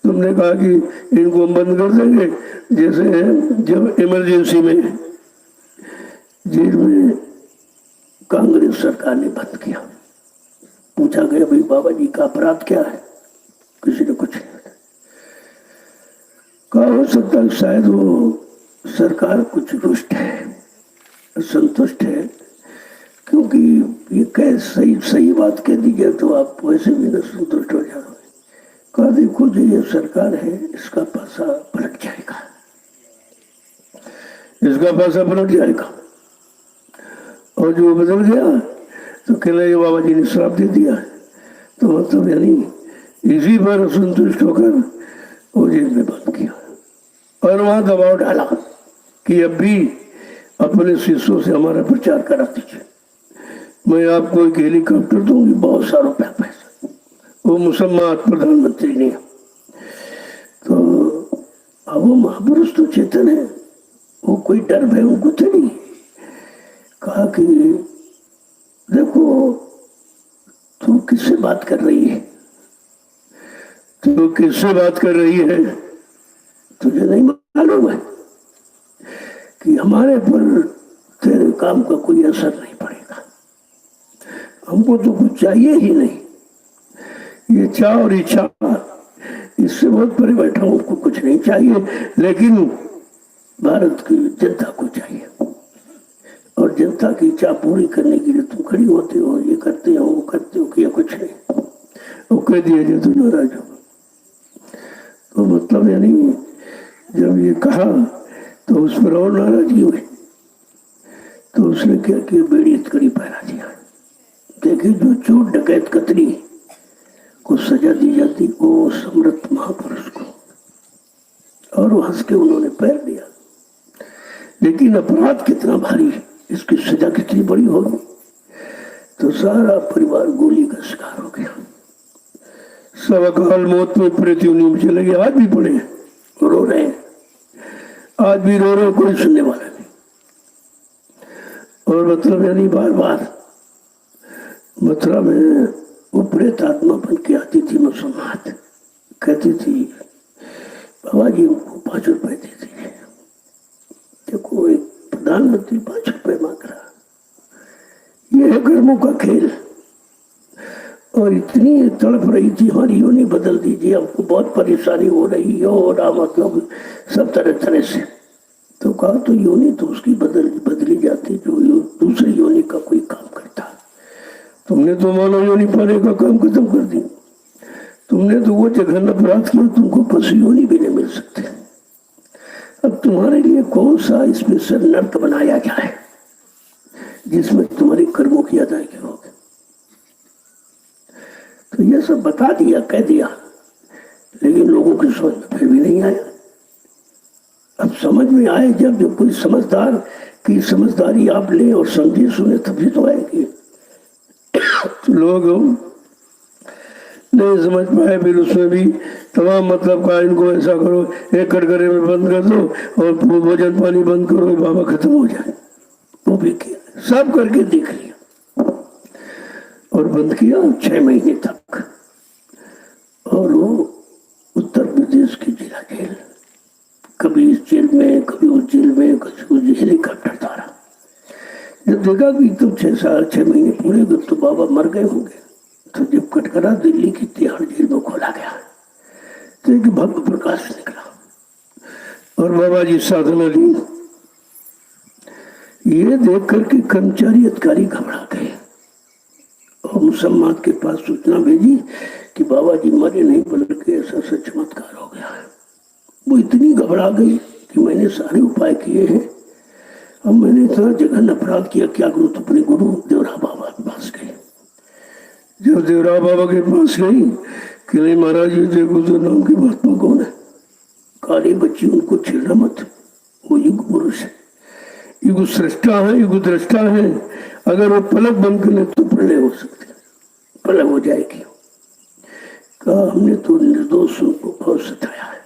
तुमने कहा कि इनको हम बंद कर देंगे, जैसे जब इमरजेंसी में जेल में कांग्रेस सरकार ने बंद किया, पूछा गया भाई बाबा जी का अपराध क्या है, किसी ने कुछ नहीं बताया। कहा हो सकता है शायद वो सरकार कुछ रुष्ट है, असंतुष्ट है, क्योंकि ये कह सही बात कह दी जाए तो आप वैसे भी न संतुष्ट हो जाओगे। कहा देखो जो ये सरकार है इसका पासा पलट जाएगा, इसका पासा पलट जाएगा। और जो बदल गया तो कहने बाबा जी ने श्राप दे दिया। तो मतलब यानी इसी पर असंतुष्ट होकर वो जेल में बंद किया और वहां दबाव डाला कि अब भी अपने शिष्यों से हमारा प्रचार करा दीजिए, मैं आपको एक हेलीकॉप्टर दूंगी, बहुत सारा रुपया पैसा। वो मुसलमान प्रधानमंत्री नहीं। तो अब वो महापुरुष तो चेतन है, वो कोई डर भय उनको तो नहीं। कहा कि देखो तू किससे बात कर रही है, तू किससे बात कर रही है, तुझे नहीं मालूम है कि हमारे पर तेरे काम का कोई असर नहीं पड़ेगा। हमको तो कुछ चाहिए ही नहीं। ये चाह और इच्छा इससे बहुत परे बैठा हूं, हमको कुछ नहीं चाहिए, लेकिन भारत की जनता को चाहिए। और जनता की इच्छा पूरी करने के लिए तुम खड़ी होते हो, ये करते हो वो करते हो, किया कुछ नहीं, वो कह दिया जाए तो नाराज हो। तो मतलब यानी जब ये कहा तो उस पर और नाराजगी हुई। तो उसने क्या किया, बेड़ी हथकड़ी पहरा दिया। देखिए जो चोर डकैत कतरी को सजा दी जाती वो समर्थ महापुरुष को, और वो हंस के उन्होंने पैर दिया। लेकिन अपराध कितना भारी है, इसकी सजा कितनी बड़ी होगी। तो सारा परिवार गोली का शिकार हो गया। सब अकाल मौत में प्रतियोगी में चले गए। आज भी पड़े हैं, रो रहे हैं, आज भी रो रहे, कोई सुनने वाला नहीं। और मतलब यानी बार बार मथुरा में वो प्रेत आत्मा बन के आती थी मुसलमान, कहती थी बाबा जी हमको 5 रुपए दे दीजिए। देखो एक प्रधानमंत्री 5 रुपए मांग रहा, ये है कर्मों का खेल। और इतनी तड़प रही थी, हमारी योनि बदल दीजिए, हमको बहुत परेशानी हो रही है और मतलब सब तरह तरह से। तो कहा तो योनि तो उसकी बदली जाती जो दूसरी योनि का कोई काम करता। तुमने तो मानव योनि पाने का काम खत्म कर दी, तुमने तो वो जघन्य अपराध किया, तुमको पशु योनि भी नहीं मिल सकते। अब तुम्हारे लिए कौन सा स्पेशल नर्क बनाया जाए जिसमें तुम्हारे कर्मों की अदायगी होगी। तो ये सब बता दिया, कह दिया, लेकिन लोगों की समझ में फिर भी नहीं आया। अब समझ में आए जब कोई समझदार की समझदारी आप ले और समझे सुने तभी तो आएगी। तो लोग नहीं समझ पाए, फिर उसमें भी तमाम मतलब का इनको ऐसा करो, एक कटघरे में बंद कर दो और भोजन पानी बंद करो, बाबा खत्म हो जाए। वो भी किया, सब करके देख लिया। और बंद किया 6 महीने तक। और वो उत्तर प्रदेश की जिला जेल, कभी इस जेल में, कभी उस जेल में, कभी उस हेलीकॉप्टर तारा। जब देखा कि तुम 6 महीने पूरे गए तो बाबा मर गए होंगे, तो जब कटकरा दिल्ली की तिहाड़ जेल में खोला गया तो एक भव्य प्रकाश निकला और बाबा जी साधना ली। ये देख करके कर्मचारी अधिकारी घबरा गए और मुसम्माद के पास सूचना भेजी कि बाबा जी मरे नहीं बल्कि ऐसा सा चमत्कार हो गया है। वो इतनी घबरा गई कि मैंने सारे उपाय किए हैं, अब मैंने इतना जघन अपराध किया, क्या करूं? तो अपने गुरु देवरा बाबा के पास गए। जब देवरा बाबा के पास गई कि नहीं महाराज जी देखो तो नाम के महात्मा कौन है, काली बच्ची उनको छेड़ना मत, वो युग पुरुष है, युग सृष्टा है, युग दृष्टा है। अगर वो पलक बंद कर ले तो प्रलय हो सकती है, प्रलय हो जाएगी। कहा हमने तो निर्दोषों को बहुत सताया है,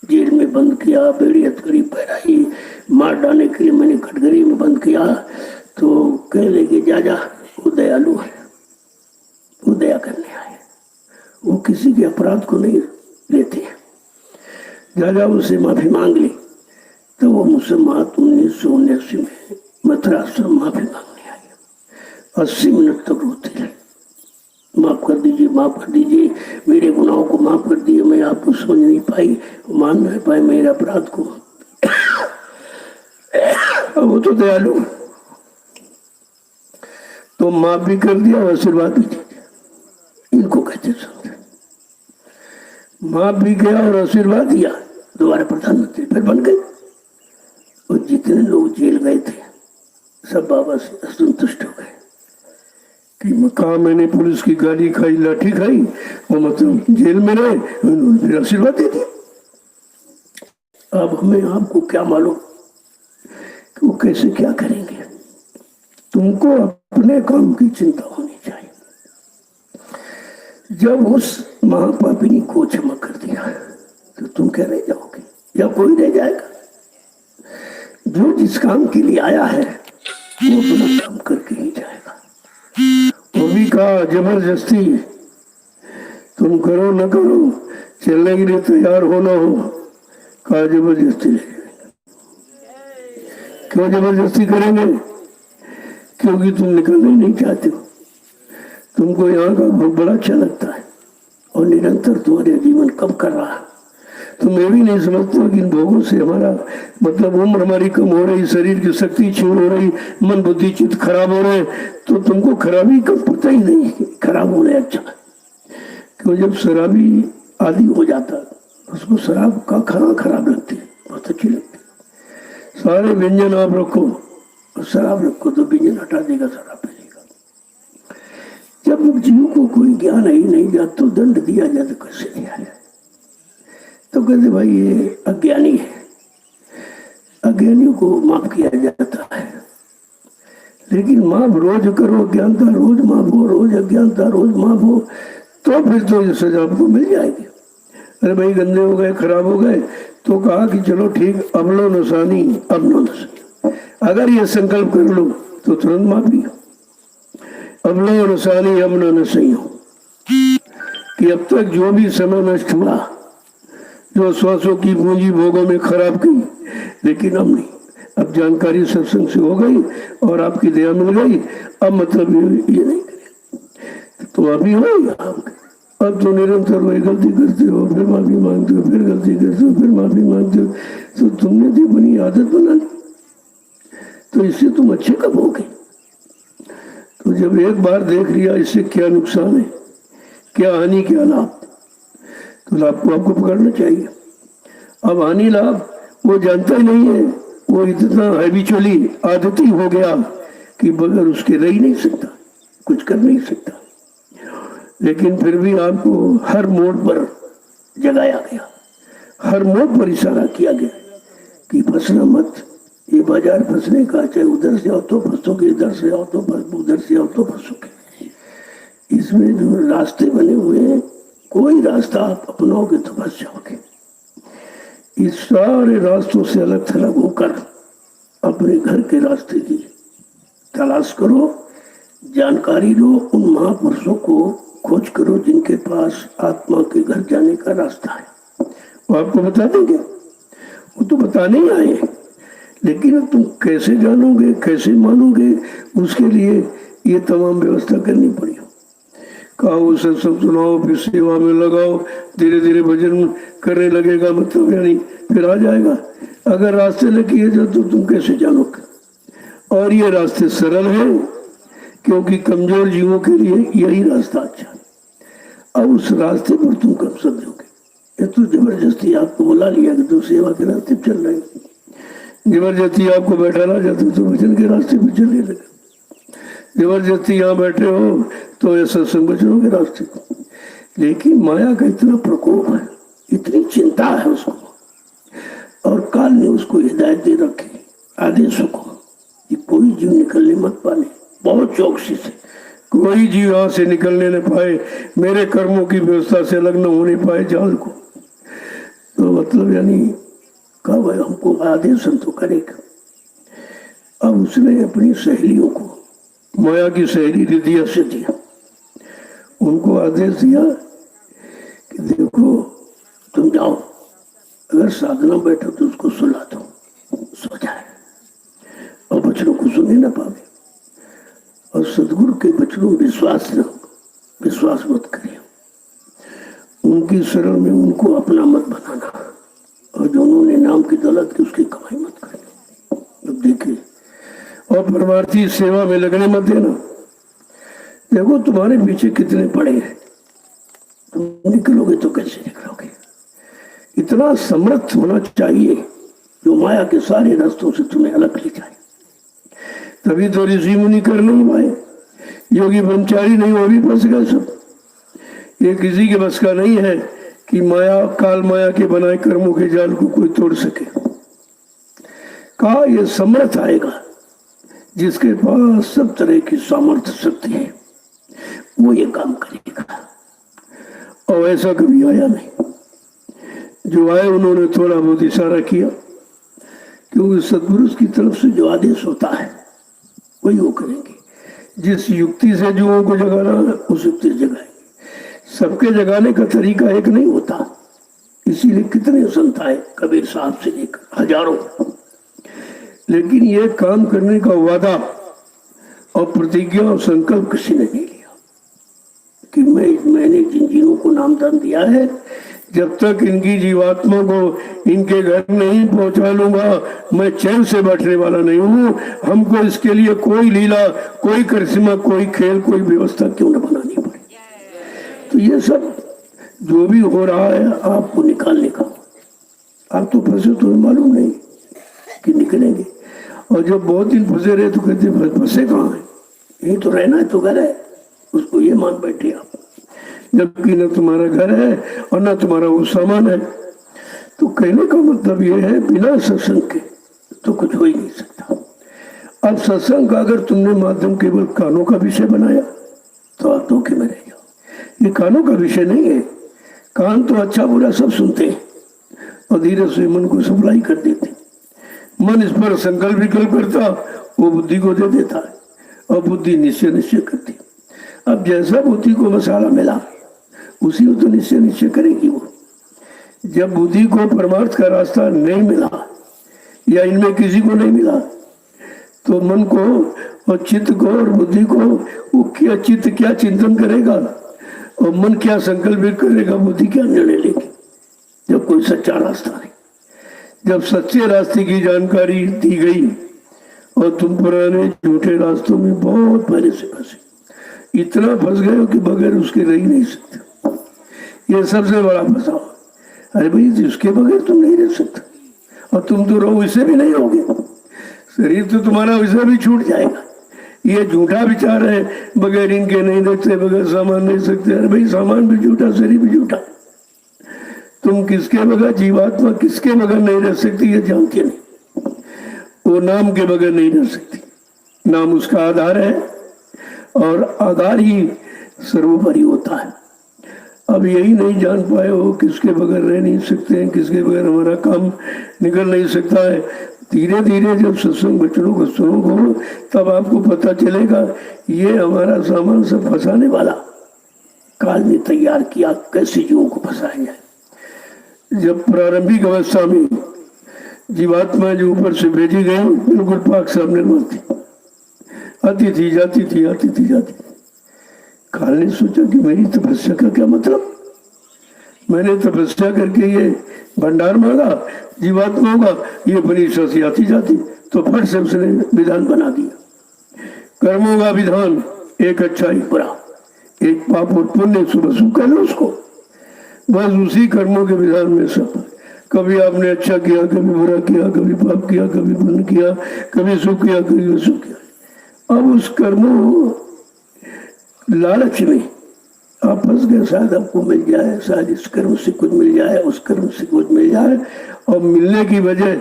जेल में बंद किया, बेड़ी हथकड़ी पहराई, मार डालने के लिए मैंने कटघरी में बंद किया। तो कह लेके जा वो दयालु है, वो दया करने आए, वो किसी के अपराध को नहीं लेते हैं। जा उसे माफी मांग ली। तो वो मुसलमान 1979 में मथुरा आश्रम माफी मांगने आई। 80 मिनट तक रोती रही, माफ कर दीजिए, माफ कर दीजिए, मेरे गुनाहों को माफ कर दिए, मैं आपको समझ नहीं पाई, मान नहीं पाई मेरे अपराध को। वो तो दयालु, तो माफ भी कर दिया और आशीर्वाद भी दिया। इनको कहते समझे, माफ भी किया और आशीर्वाद दिया, दोबारा प्रधानमंत्री फिर बन गए। और जितने लोग जेल गए थे सब बाबा से असंतुष्ट हो गए कि कहा मैंने पुलिस की गाली खाई, लाठी खाई, और मतलब जेल में रहे, उन्होंने फिर आशीर्वाद दे दिया। अब हमें आपको क्या मालूम कि वो कैसे क्या करेंगे। तुमको अपने काम की चिंता होनी चाहिए। जब उस महापापिनी को क्षमा कर दिया तो तुम क्या रह जाओगे या कोई रह जाएगा? जो जिस काम के लिए आया है वो अपना काम करके ही जाएगा। वो भी कहा जबरदस्ती तुम करो न करो, चलने के लिए तैयार हो ना हो, कहा जबरदस्ती ले जाएंगे। क्यों जबरदस्ती करेंगे? क्योंकि तुम निकलना ही नहीं चाहते हो, तुमको यहाँ का बहुत बड़ा अच्छा लगता है और निरंतर तुम्हारे जीवन कम कर रहा है। तुम ये भी नहीं समझते कि इन भोगों से हमारा मतलब उम्र हमारी कम हो रही, शरीर की शक्ति क्षीण हो रही, मन बुद्धि चित्त खराब हो रहे, तो तुमको खराबी का पता ही नहीं खराब होने अच्छा। क्यों जब शराबी आदि हो जाता उसको शराब का खाना खराब लगती है, बहुत अच्छी लगती है। सारे व्यंजन आप रखो और शराब रखो तो व्यंजन हटा देगा, शराब पी लेगा। जब जीव को कोई ज्ञान ही नहीं जाता तो दंड दिया जाए तो कैसे दिया जाए? तो कहते भाई ये अज्ञानी है, अज्ञानियों को माफ किया जाता है, लेकिन माफ रोज करो, अज्ञानता रोज माफ हो, रोज अज्ञानता रोज माफ हो, तो फिर तो ये सजा आपको मिल जाएगी। अरे भाई गंदे हो गए, खराब हो गए, तो कहा कि चलो ठीक, अब लो नसानी अब नो नसानी। अगर ये संकल्प कर लो तो तुरंत माफी हो। अब लो नसानी अब नो नसई हो, कि अब तक जो भी समय नष्ट हुआ, जो श्वासों की पूंजी भोगों में खराब की, लेकिन अब नहीं, अब जानकारी सत्संग से हो गई और आपकी दया मिल गई, अब मतलब ये नहीं करें तो अभी हो। अब तो निरंतर वही गलती करते हो, फिर माफी मांगते हो, फिर गलती करते हो, फिर माफी मांगते हो, तो तुमने तो अपनी आदत बना ली, तो इससे तुम अच्छे कब हो गए? तो जब एक बार देख लिया इससे क्या नुकसान है, क्या हानि, क्या लाभ, तो लाभ को आपको पकड़ना चाहिए। अब हानि लाभ वो जानता ही नहीं है, वो इतना हैबिचुअली आदती हो गया कि बगैर उसके रह ही नहीं सकता, कुछ कर नहीं सकता। लेकिन फिर भी आपको हर मोड़ पर जगाया गया, हर मोड़ पर इशारा किया गया कि फंसना मत, ये बाजार फंसने का, चाहे उधर से आओ तो फंसोगे, इधर से आओ तो उधर से आओ तो फंसोगे। इसमें जो रास्ते बने हुए हैं, कोई रास्ता आप अपनाओगे तो फंस जाओगे। इस सारे रास्तों से अलग थलग होकर अपने घर के रास्ते की तलाश करो, जानकारी लो, उन महापुरुषों को खोज करो जिनके पास आत्मा के घर जाने का रास्ता है। वो आपको बता देंगे, वो तो बताने ही आए हैं। लेकिन अब तुम कैसे जानोगे, कैसे मानोगे, उसके लिए ये तमाम व्यवस्था करनी पड़ी। कहा वो सत्संग सुनाओ, फिर सेवा में लगाओ, धीरे धीरे भजन करने लगेगा, मतलब यानी फिर आ जाएगा। अगर रास्ते न किए जाए तो तुम कैसे जानोगे? और ये रास्ते सरल हैं, क्योंकि कमजोर जीवों के लिए यही रास्ता अच्छा है। अब उस रास्ते पर तुम कब समझोगे? ये तो जबरदस्ती आपको बुला लिया कि तुम सेवा के रास्ते चल रहे हो, जबरदस्ती आपको बैठाना जाते तो भजन के रास्ते पर चलने लगे, जबरदस्ती यहाँ बैठे हो तो ये सत्संग भजनों के रास्ते को। लेकिन माया का इतना प्रकोप है, इतनी चिंता है उसको, और काल ने उसको हिदायत दे रखी आदेशों को कि कोई जीव निकलने मत पाने, बहुत चौकसी से। कोई जीव यहाँ से निकलने न पाए, मेरे कर्मों की व्यवस्था से अलग न होने पाए जाल को। तो मतलब यानी कब हमको आदेश तो करेगा। अब उसने अपनी सहेलियों को, माया की सहेली रिधिया से दिया, उनको आदेश दिया कि देखो तुम जाओ, अगर साधना बैठो तो उसको सुला दो, सो जाए, और बच्चों को सुनने ना पावे, और सदगुरु के बच्चों में विश्वास मत करिए, उनकी शरण में उनको अपना मत बनाना, और जो उन्होंने नाम की दौलत की उसकी कमाई मत करिए। अब देखिए, और परमार्थी सेवा में लगने मत देना। देखो तुम्हारे पीछे कितने पड़े हैं, तुम निकलोगे तो कैसे निकलोगे? इतना समर्थ होना चाहिए जो माया के सारे रास्तों से तुम्हें अलग ले जाए। तभी तो ऋषि मुनि कर नहीं पाए, योगी ब्रह्मचारी नहीं, वो भी फंस गए सब। ये किसी के बस का नहीं है कि माया, काल माया के बनाए कर्मों के जाल को कोई तोड़ सके। कहा ये समर्थ आएगा जिसके पास सब तरह की सामर्थ्य शक्ति है, वो ये काम करेगा। और ऐसा कभी आया नहीं। जो आए उन्होंने थोड़ा बहुत इशारा किया, क्योंकि सत्पुरुष की तरफ से जो आदेश होता है वही वो करेंगे। जिस युक्ति से जीवों को जगाना है उस युक्ति से जगाएंगे। सबके जगाने का तरीका एक नहीं होता, इसीलिए कितने संत आए, कबीर साहब से लेकर हजारों। लेकिन ये काम करने का वादा और प्रतिज्ञा और संकल्प किसी ने नहीं लिया कि मैंने जिन जीवों को नामदान दिया है, जब तक इनकी जीवात्मा को इनके घर नहीं पहुंचा लूंगा मैं चैन से बैठने वाला नहीं हूं। हमको इसके लिए कोई लीला, कोई करिश्मा, कोई खेल, कोई व्यवस्था क्यों न बनानी पड़े। तो ये सब जो भी हो रहा है आपको निकालने का, आप तो फंसे तो मालूम नहीं कि निकलेंगे। और जब बहुत दिन फंसे रहे तो कहते फंसे कहाँ है, यही तो रहना है, तो घर है, उसको ये मान बैठे आप, जबकि न तुम्हारा घर है और न तुम्हारा वो सामान है। तो कहने का मतलब ये है बिना सत्संग के तो कुछ हो ही नहीं सकता। अब सत्संग का अगर तुमने माध्यम केवल कानों का विषय बनाया तो आप धोखे में रह जाओ। ये कानों का विषय नहीं है। कान तो अच्छा बुरा सब सुनते हैं और धीरे से मन को सप्लाई कर देते। मन इस पर संकल्प विकल्प करता, वो बुद्धि को दे देता है और बुद्धि निश्चय करती। अब जैसा बुद्धि को मसाला मिला उसी को तो निश्चय करेगी वो। जब बुद्धि को परमार्थ का रास्ता नहीं मिला या इनमें किसी को नहीं मिला तो मन को और चित्त को और बुद्धि को वो क्या, चित्त क्या चिंतन करेगा और मन क्या संकल्प करेगा, बुद्धि क्या निर्णय लेगी, जब कोई सच्चा रास्ता नहीं। जब सच्चे रास्ते की जानकारी दी गई और तुम पुराने झूठे रास्तों में बहुत पहले से फंसे, इतना फंस गए हो कि बगैर उसके रह ही नहीं सकते। ये सबसे बड़ा फंसाव। अरे भाई इसके बगैर तुम नहीं रह सकते, और तुम तो रहो इससे भी नहीं होगे। शरीर तो तुम्हारा वैसे भी छूट जाएगा। ये झूठा विचार है, बगैर इनके नहीं रखते, बगैर सामान नहीं सकते। अरे भाई सामान भी झूठा, शरीर भी झूठा। तुम किसके बगैर, जीवात्मा किसके बगैर नहीं रह सकती ये जानती नहीं। वो नाम के बगैर नहीं रह सकती। नाम उसका आधार है और आधार ही सर्वोपरि होता है। अब यही नहीं जान पाए हो किसके बगैर रह नहीं सकते हैं, किसके बगैर हमारा काम निकल नहीं सकता है, धीरे धीरे जब सत्संग वचनों को सुनोगे तब आपको पता चलेगा ये हमारा सामान सब फंसाने वाला काल ने तैयार किया, कैसे जीवों को फंसाया जाए। जब प्रारंभिक अवस्था में जीवात्मा जो ऊपर से भेजी गई बिल्कुल पाक सामने थी, आती थी जाती थी, आती थी जाती थी। काल ने सोचा कि मेरी तपस्या का क्या मतलब, मैंने तपस्या करके ये भंडार मांगा जीवात्माओं का, ये बड़ी ससी आती जाती, तो फट से उसने विधान बना दिया। कर्मों का विधान, एक अच्छा एक बुरा, एक पाप और पुण्य, सुबह सुख कर लो उसको, बस उसी कर्मों के विधान में सब, कभी आपने अच्छा किया, कभी बुरा किया, कभी पाप किया, कभी पुण्य किया, कभी सुख किया, कभी सुख किया। अब उस कर्मों लालच में आप फंस गए, शायद आपको मिल जाए, शायद इस कर्म से कुछ मिल जाए, उस कर्म से कुछ मिल जाए, और मिलने की वजह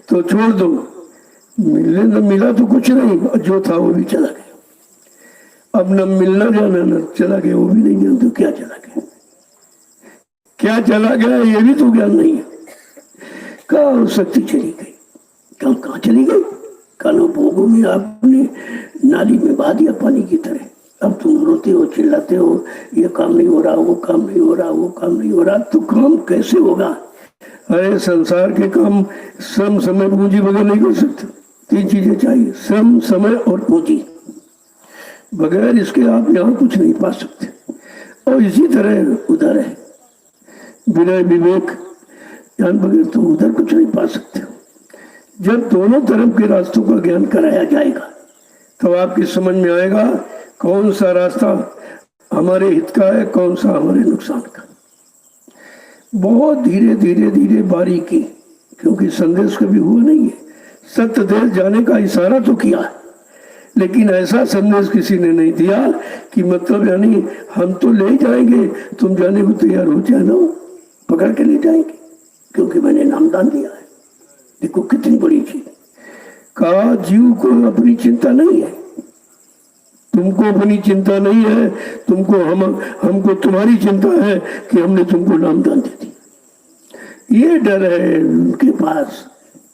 तो छोड़ दो, मिलने न मिला तो कुछ नहीं, जो था वो भी चला गया। अब न मिलना जाना न चला गया, वो भी नहीं जानते क्या चला गया, क्या चला गया ये भी तो ज्ञान नहीं है। कहाँ शक्ति चली गई, कहाँ चली गई, कानों भोगों में आपने नाली में बहा दिया पानी की तरह। अब तुम रोते हो, चिल्लाते हो, ये काम नहीं हो रहा, वो काम नहीं हो रहा, वो काम नहीं हो रहा, तो काम कैसे होगा। अरे संसार के काम श्रम समय पूंजी बगैर नहीं कर सकते, तीन चीजें चाहिए, श्रम समय और पूंजी, बगैर इसके आप यहाँ कुछ नहीं पा सकते। और इसी तरह उधर है, विनय विवेक ज्ञान बगैर तो उधर कुछ नहीं पा सकते। जब दोनों तरफ के रास्तों का ज्ञान कराया जाएगा तो आपकी समझ में आएगा कौन सा रास्ता हमारे हित का है, कौन सा हमारे नुकसान का। बहुत धीरे धीरे धीरे बारीकी, क्योंकि संदेश कभी हुआ नहीं है, सत्य देश जाने का इशारा तो किया, लेकिन ऐसा संदेश किसी ने नहीं दिया कि मतलब यानी हम तो ले जाएंगे, तुम जाने को तैयार हो जाए ना, पकड़ के ले जाएंगे, क्योंकि मैंने नामदान दिया है। देखो कितनी बड़ी चीज, कहा जीव को अपनी चिंता नहीं है, तुमको अपनी चिंता नहीं है, तुमको हमको तुम्हारी चिंता है कि हमने तुमको नामदान दे दी। ये डर है उनके पास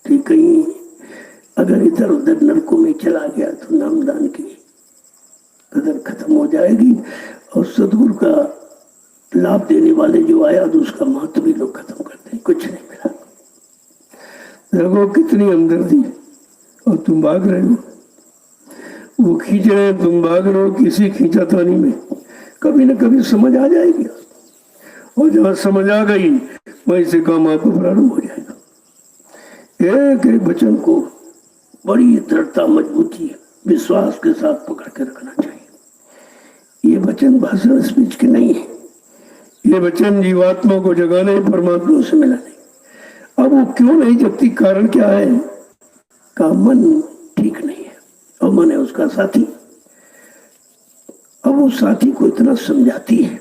कि कहीं अगर इधर उधर नरकों में चला गया तो नामदान की कदर खत्म हो जाएगी, और सदगुरु का लाभ देने वाले जो आया तो उसका महत्व भी लोग खत्म करते हैं, कुछ नहीं मिला। देखो कितनी हमदर्दी, और तुम भाग रहे हो, वो खींच रहे हैं, तुम भाग रहे हो किसी खींचातानी में, कभी न कभी समझ आ जाएगी, और जहाँ समझ आ गई वहीं से काम आपको प्रारंभ हो जाएगा। एक एक वचन को बड़ी दृढ़ता, मजबूती, विश्वास के साथ पकड़ के रखना चाहिए। ये वचन भाषण स्पीच के नहीं है, ये वचन जीवात्मा को जगाने, परमात्मा से मिलाने। अब वो क्यों नहीं जगती, कारण क्या है, का मन ठीक नहीं है, और मन है उसका साथी। अब वो साथी को इतना समझाती है,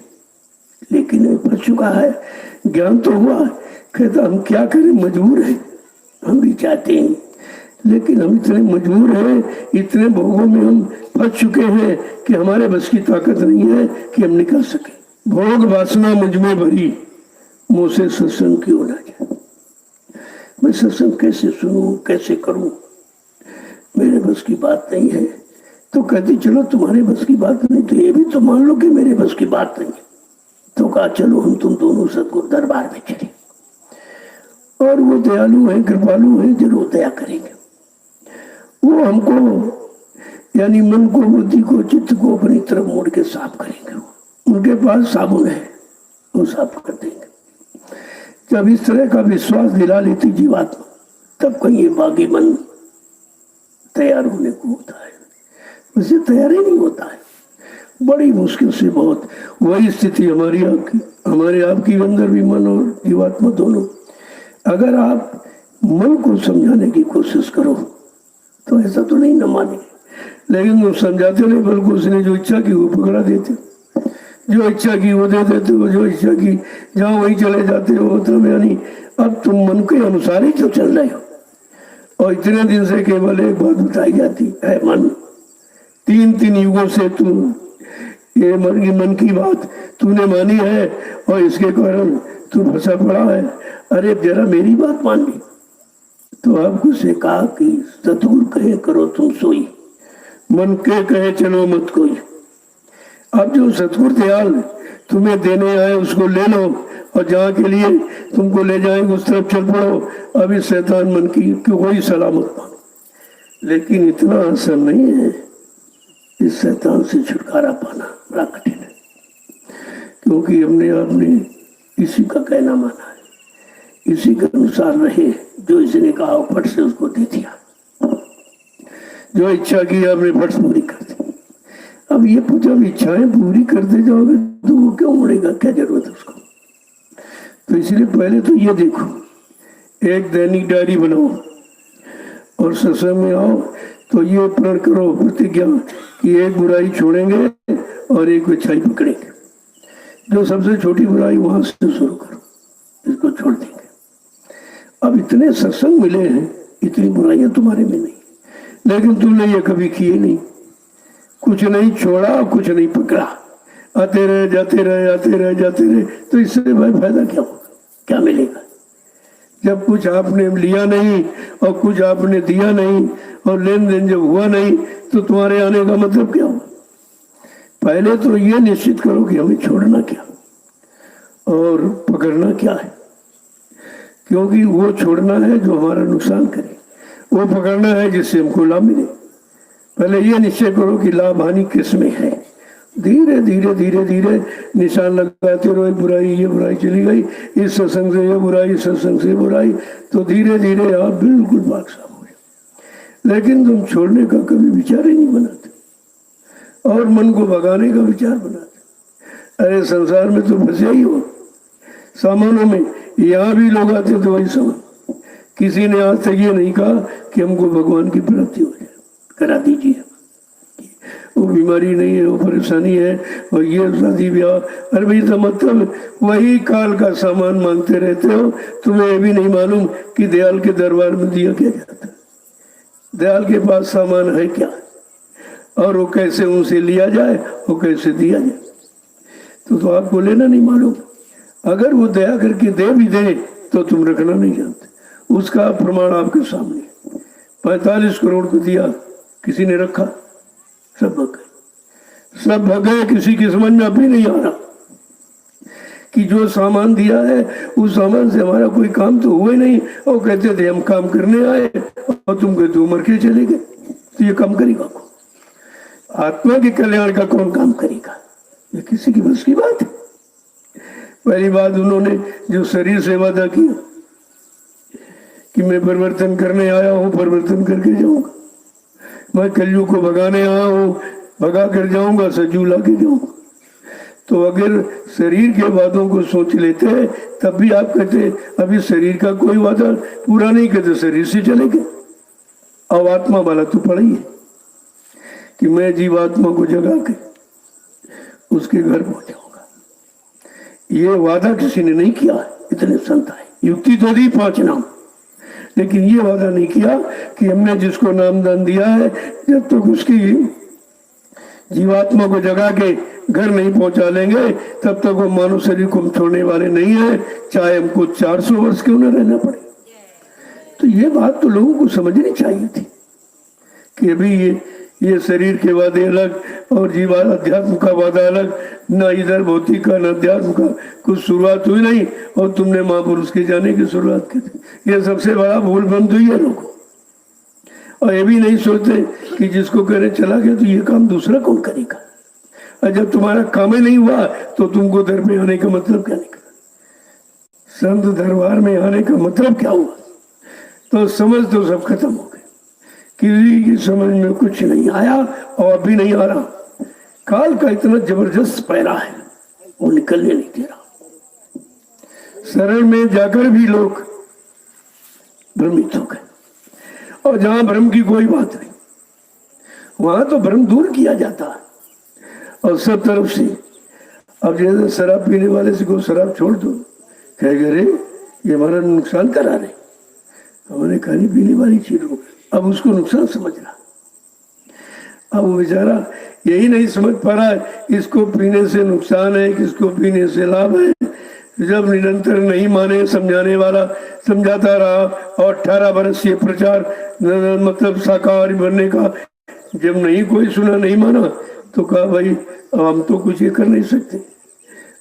लेकिन वो फंस चुका है, ज्ञान तो हुआ, कहता हम क्या करें, मजबूर है, हम भी चाहते हैं, लेकिन हम इतने मजबूर हैं, इतने भोगों में हम फंस चुके हैं कि हमारे बस की ताकत नहीं है कि हम निकल सके। भोग वासना मुझ में भरी, मुझसे सत्संग क्यों ना जाए, मैं सत्संग कैसे सुनूं, कैसे करूं, मेरे बस की बात नहीं है। तो कहती चलो तुम्हारे बस की बात नहीं तो ये भी तो मान लो कि मेरे बस की बात नहीं है। तो कहा चलो हम तुम दोनों सदगुरु दरबार में चले, और वो दयालु हैं, कृपालु हैं, जरूर दया करेंगे। वो हमको यानी मन को, बुद्धि को, चित्त को अपनी तरफ मोड़ के साफ करेंगे। उनके पास साबुन है, वो साफ कर देंगे। जब इस तरह का विश्वास दिला लेती जीवात्मा, तब कहीं ये बागी मन तैयार होने को होता है, वैसे तैयार ही नहीं होता है, बड़ी मुश्किल से। बहुत वही स्थिति हमारी आपकी, हमारे आपकी अंदर भी मन और जीवात्मा दोनों। अगर आप मन को समझाने की कोशिश करो तो ऐसा तो नहीं न माने, लेकिन वो समझाते नहीं, बल्कि उसने जो इच्छा की वो पकड़ा देते, जो इच्छा की वो दे देते हो, जो इच्छा की जहाँ वही चले जाते हो। मतलब यानी अब तुम मन के अनुसार ही तो चल रहे हो। और इतने दिन से केवल एक बात बताई जाती है, मन 3 युगों से तू ये मन की बात तूने मानी है, और इसके कारण तू फंसा पड़ा है। अरे जरा मेरी बात मान ली, तो आपको से कहा कि सतगुरु कहे करो तुम सोई, मन के कहे चलो मत कोई। अब जो सतगुरु दयाल तुम्हें देने आए उसको ले लो, और जहाँ के लिए तुमको ले जाएंगे उस तरफ चल पड़ो। अभी शैतान मन की कोई सलामत मानो, लेकिन इतना आसान नहीं है इस शैतान से छुटकारा पाना, बड़ा कठिन है। क्योंकि हमने आपने इसी का कहना माना है, इसी के अनुसार रहे। जो इसने कहा फट से उसको दे दिया, जो इच्छा की आपने फट से पूरी कर दी। अब ये जब इच्छाएं पूरी करते जाओगे तो वो क्यों उड़ेगा, क्या जरूरत है उसको। तो इसलिए पहले तो ये देखो, एक दैनिक डायरी बनाओ और सत्संग में आओ तो ये प्रण करो प्रतिज्ञा कि एक बुराई छोड़ेंगे और एक अच्छाई पकड़ेंगे। जो सबसे छोटी बुराई वहां से शुरू करो, इसको छोड़ देंगे। अब इतने सत्संग मिले हैं, इतनी बुराइयां तुम्हारे में नहीं, लेकिन तुमने ये कभी किए नहीं। कुछ नहीं छोड़ा, कुछ नहीं पकड़ा, आते रहे जाते रहे, आते रहे जाते रहे। तो इससे भाई फायदा क्या होगा, क्या मिलेगा। जब कुछ आपने लिया नहीं और कुछ आपने दिया नहीं और लेन देन जब हुआ नहीं तो तुम्हारे आने का मतलब क्या हुआ। पहले तो ये निश्चित करो कि हमें छोड़ना क्या और पकड़ना क्या है। क्योंकि वो छोड़ना है जो हमारा नुकसान करे, वो पकड़ना है जिससे हमको लाभ मिले। पहले ये निश्चय करो कि लाभ हानि किसमें है। धीरे धीरे धीरे धीरे निशान लगाते रहो, बुराई ये बुराई चली गई, इस सत्संग से ये बुराई, इस सत्संग से बुराई, तो धीरे धीरे आप बिल्कुल बाग साफ हो जाए। लेकिन तुम छोड़ने का कभी विचार ही नहीं बनाते और मन को भगाने का विचार बनाते। अरे संसार में तो फंसे ही हो सामानों में। यहाँ भी लोग आते तो वही सामान। किसी ने आज तक ये नहीं कहा कि हमको भगवान की प्राप्ति हो जाए, करा दीजिए, वो बीमारी नहीं है, वो परेशानी है, और ये शादी ब्याह। अरे भाई तो मतलब वही काल का सामान मांगते रहते हो। तुम्हें ये भी नहीं मालूम कि दयाल के दरबार में दिया क्या जाता है, दयाल के पास सामान है क्या, और वो कैसे उनसे लिया जाए, वो कैसे दिया जाए। तो आपको लेना नहीं मालूम। अगर वो दया करके दे भी दे तो तुम रखना नहीं जानते। उसका प्रमाण आपके सामने। 45 करोड़ को दिया, किसी ने रखा, सब भग गए, सब भग गए। किसी की समझ में अभी नहीं आ रहा कि जो सामान दिया है उस सामान से हमारा कोई काम तो हुआ ही नहीं। और कहते थे हम काम करने आए और तुम कहते उमर के चले गए। तो ये काम करेगा कौन? आत्मा के कल्याण का कौन काम करेगा? ये किसी की बस की बात है। पहली बात, उन्होंने जो शरीर से वादा किया कि मैं परिवर्तन करने आया हूँ, परिवर्तन करके जाऊंगा, मैं कलयुग को भगाने आया हूँ, भगा कर जाऊंगा, सजू ला के जाऊंगा। तो अगर शरीर के वादों को सोच लेते तब भी आप कहते अभी शरीर का कोई वादा पूरा नहीं करते, शरीर से चले गए। अब आत्मा वाला तो पड़ा ही है कि मैं जीवात्मा को जगा के उसके घर पहुंचाऊंगा। ये वादा किसी ने नहीं किया। इतने संत आए, युक्ति तो दी 5 नाम, लेकिन ये वादा नहीं किया कि हमने जिसको नामदान दिया है जब तक उसकी जीवात्मा को जगा के घर नहीं पहुंचा लेंगे तब तक वो मानव शरीर को हम छोड़ने वाले नहीं है, चाहे हमको 400 वर्ष क्यों न रहना पड़े। तो ये बात तो लोगों को समझनी चाहिए थी कि अभी ये शरीर के वादे अलग और जीवा अध्यात्म का वादा अलग। ना इधर भौतिक का ना अध्यात्म का कुछ शुरुआत हुई नहीं, और तुमने महापुरुष के जाने की शुरुआत की थी। ये सबसे बड़ा भूल बंद हुई है लोगों। और ये भी नहीं सोचते कि जिसको करे चला गया तो ये काम दूसरा कौन करेगा। और जब तुम्हारा काम ही नहीं हुआ तो तुमको दर में आने का मतलब क्या निकला, संत दरबार में आने का मतलब क्या हुआ। तो समझ तो सब खत्म हो गए। किसी की समझ में कुछ नहीं आया और अभी नहीं आ रहा। काल का इतना जबरदस्त पैरा है, वो निकलने नहीं दे रहा। शरण में जाकर भी लोग भ्रमित हो गए, और जहां भ्रम की कोई बात नहीं वहां तो भ्रम दूर किया जाता है और सब तरफ से। अब जैसे शराब पीने वाले से को शराब छोड़ दो, कहेगा रे ये हमारा नुकसान करा रहे, हमारे खाने पीने वाली चीज हो। अब उसको नुकसान समझ रहा। अब वो बेचारा यही नहीं समझ पा रहा है इसको पीने से नुकसान है, किसको पीने से लाभ है। जब निरंतर नहीं माने, समझाने वाला समझाता रहा और 18 वर्ष ये प्रचार मतलब शाकाहारी बनने का, जब नहीं कोई सुना, नहीं माना, तो कहा भाई हम तो कुछ ये कर नहीं सकते,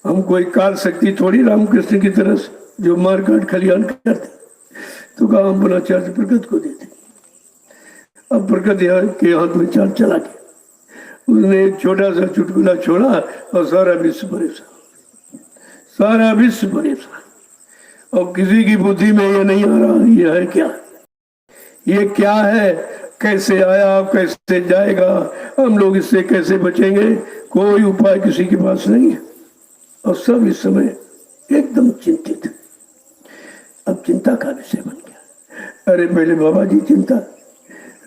हम कोई काल शक्ति थोड़ी रामकृष्ण की तरह से जो मार काट खलियान करते। तो कहा हम अपना चार्ज प्रगट को देते। अब प्रगट के हाथ में चार्ज चला गया, उसने एक छोटा सा चुटकुला छोड़ा और सारा विश्व परेशान, सारा विश्व परेशान। और किसी की बुद्धि में ये नहीं आ रहा ये है क्या, ये क्या है, कैसे आया, कैसे जाएगा, हम लोग इससे कैसे बचेंगे, कोई उपाय किसी के पास नहीं है। और सब इस समय एकदम चिंतित है। अब चिंता का विषय बन गया। अरे पहले बाबा जी चिंता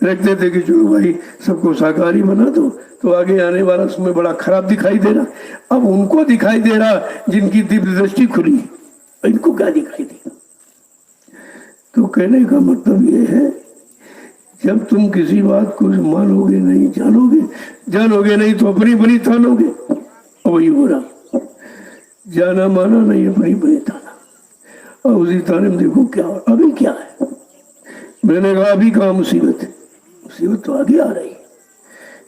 रखते थे कि चलो भाई सबको शाकाहारी बना दो, तो आगे आने वाला समय बड़ा खराब दिखाई दे रहा। अब उनको दिखाई दे रहा जिनकी दिव्य दृष्टि खुली, इनको क्या दिखाई दे। तो कहने का मतलब ये है, जब तुम किसी बात को मानोगे नहीं, जानोगे नहीं तो अपनी बनी ठानोगे। और वही हो रहा, जाना माना नहीं, अपनी बनी ठाना। और उसी ताने में देखो क्या हो, अभी क्या है। मैंने कहा अभी कहाँ मुसीबत है, मुसीबत तो आगे आ रही,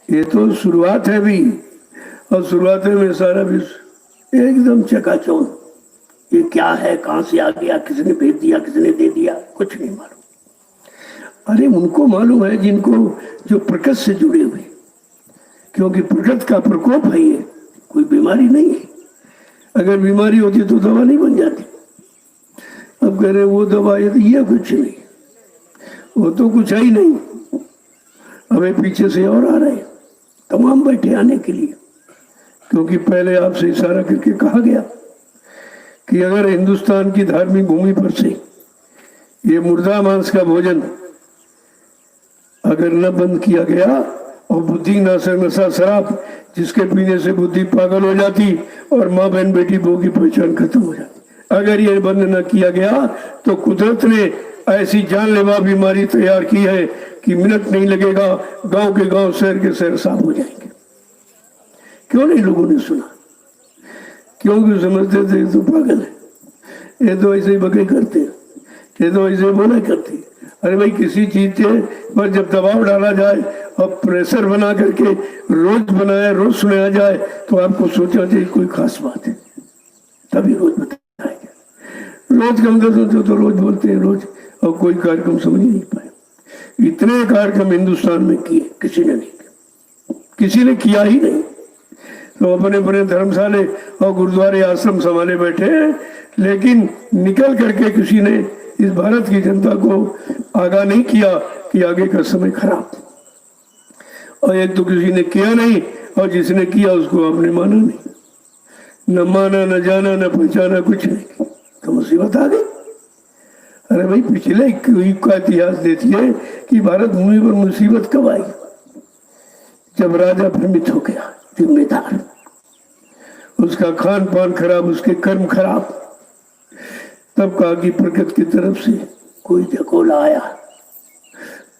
ये तो शुरुआत है अभी। और शुरुआत में सारा विश्व एकदम चकाचौंध, ये क्या है, कहाँ से आ गया, किसने भेज दिया, किसने दे दिया, कुछ नहीं मालूम। अरे उनको मालूम है जिनको, जो प्रकृति से जुड़े हुए, क्योंकि प्रकृति का प्रकोप है ये, कोई बीमारी नहीं है। अगर बीमारी होती तो दवा नहीं बन जाती। अब कह रहे वो दवा है, तो ये कुछ नहीं, वो तो कुछ है ही नहीं। हमें पीछे से और आ रहे तमाम बैठे आने के लिए, क्योंकि पहले आपसे इशारा करके कहा गया कि अगर हिंदुस्तान की धार्मिक भूमि पर से ये मुर्दा मांस का भोजन अगर न बंद किया गया, और बुद्धि नाशक नशा शराब जिसके पीने से बुद्धि पागल हो जाती और माँ बहन बेटी बहू की पहचान खत्म हो जाती, अगर ये बंद न किया गया तो कुदरत ने ऐसी जानलेवा बीमारी तैयार की है कि मिनट नहीं लगेगा, गांव के गांव, शहर के शहर साफ हो जाएंगे। क्यों नहीं लोगों ने सुना, क्योंकि समझते थे तो पागल है, ये तो ऐसे ही बके करते, ये तो ऐसे बोला करती। अरे भाई किसी चीज के पर जब दबाव डाला जाए और प्रेशर बना करके रोज बनाया, रोज सुनाया जाए, तो आपको सोचना चाहिए कोई खास बात है, तभी रोज बताया जाए। रोज कम कर सोचो तो रोज बोलते हैं रोज, और कोई कार्यक्रम समझ नहीं पाए। इतने कार्यक्रम हिंदुस्तान में किए, किसी ने नहीं, किसी ने किया ही नहीं। तो अपने अपने धर्मशाले और गुरुद्वारे आश्रम संभाले बैठे हैं, लेकिन निकल करके किसी ने इस भारत की जनता को आगाह नहीं किया कि आगे का समय खराब। और एक तो किसी ने किया नहीं, और जिसने किया उसको आपने माना नहीं, न माना, न जाना, न पहचाना, कुछ नहीं, तो मुसीबत आ गई। अरे भाई पिछले युग का इतिहास देखिए कि भारत भूमि पर मुसीबत कब आई, जब राजा भ्रमित हो गया, जिम्मेदार, उसका खान पान खराब, उसके कर्म खराब। तब कहा कि प्रकृति की तरफ से कोई जकोला आया,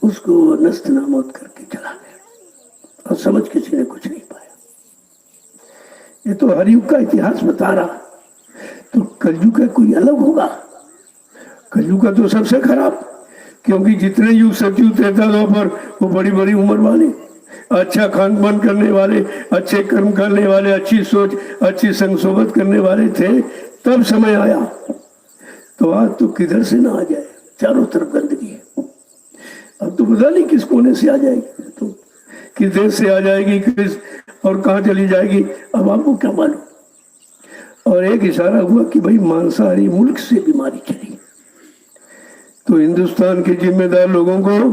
उसको नस्त नामोद करके चला गया, और समझ किसी ने कुछ नहीं पाया। ये तो हर युग का इतिहास बता रहा। तो कलयुग का कोई अलग होगा, कलयुग का तो सबसे खराब, क्योंकि जितने युग सतयुग त्रेता पर वो बड़ी बड़ी उम्र वाले, अच्छा खान पान करने वाले, अच्छे कर्म करने वाले, अच्छी सोच, अच्छी संग सोबत करने वाले थे, तब समय आया। तो आज तो किधर से ना आ जाए, चारों तरफ गंदगी है। अब तो पता नहीं किस कोने से आ जाएगी, तो किस देश से आ जाएगी, किस और कहाँ चली जाएगी, अब आपको क्या मालूम। और एक इशारा हुआ कि भाई मांसाहारी मुल्क से बीमारी चली, तो हिंदुस्तान के जिम्मेदार लोगों को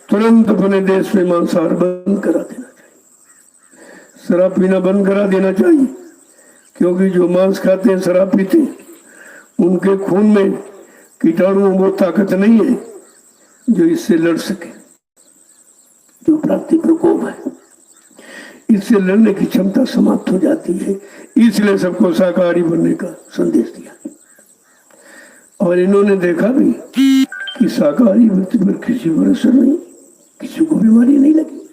तुरंत अपने देश में मांसाहार बंद करा देना चाहिए, शराब पीना बंद करा देना चाहिए, क्योंकि जो मांस खाते हैं, शराब पीते हैं, उनके खून में कीटाणु वो ताकत नहीं है जो इससे लड़ सके। जो प्राकृतिक प्रकोप है, इससे लड़ने की क्षमता समाप्त हो जाती है। इसलिए सबको शाकाहारी बनने का संदेश दिया। और इन्होंने देखा भी कि शाकाहारी व्यक्ति पर किसी को असर नहीं, किसी को बीमारी नहीं लगी।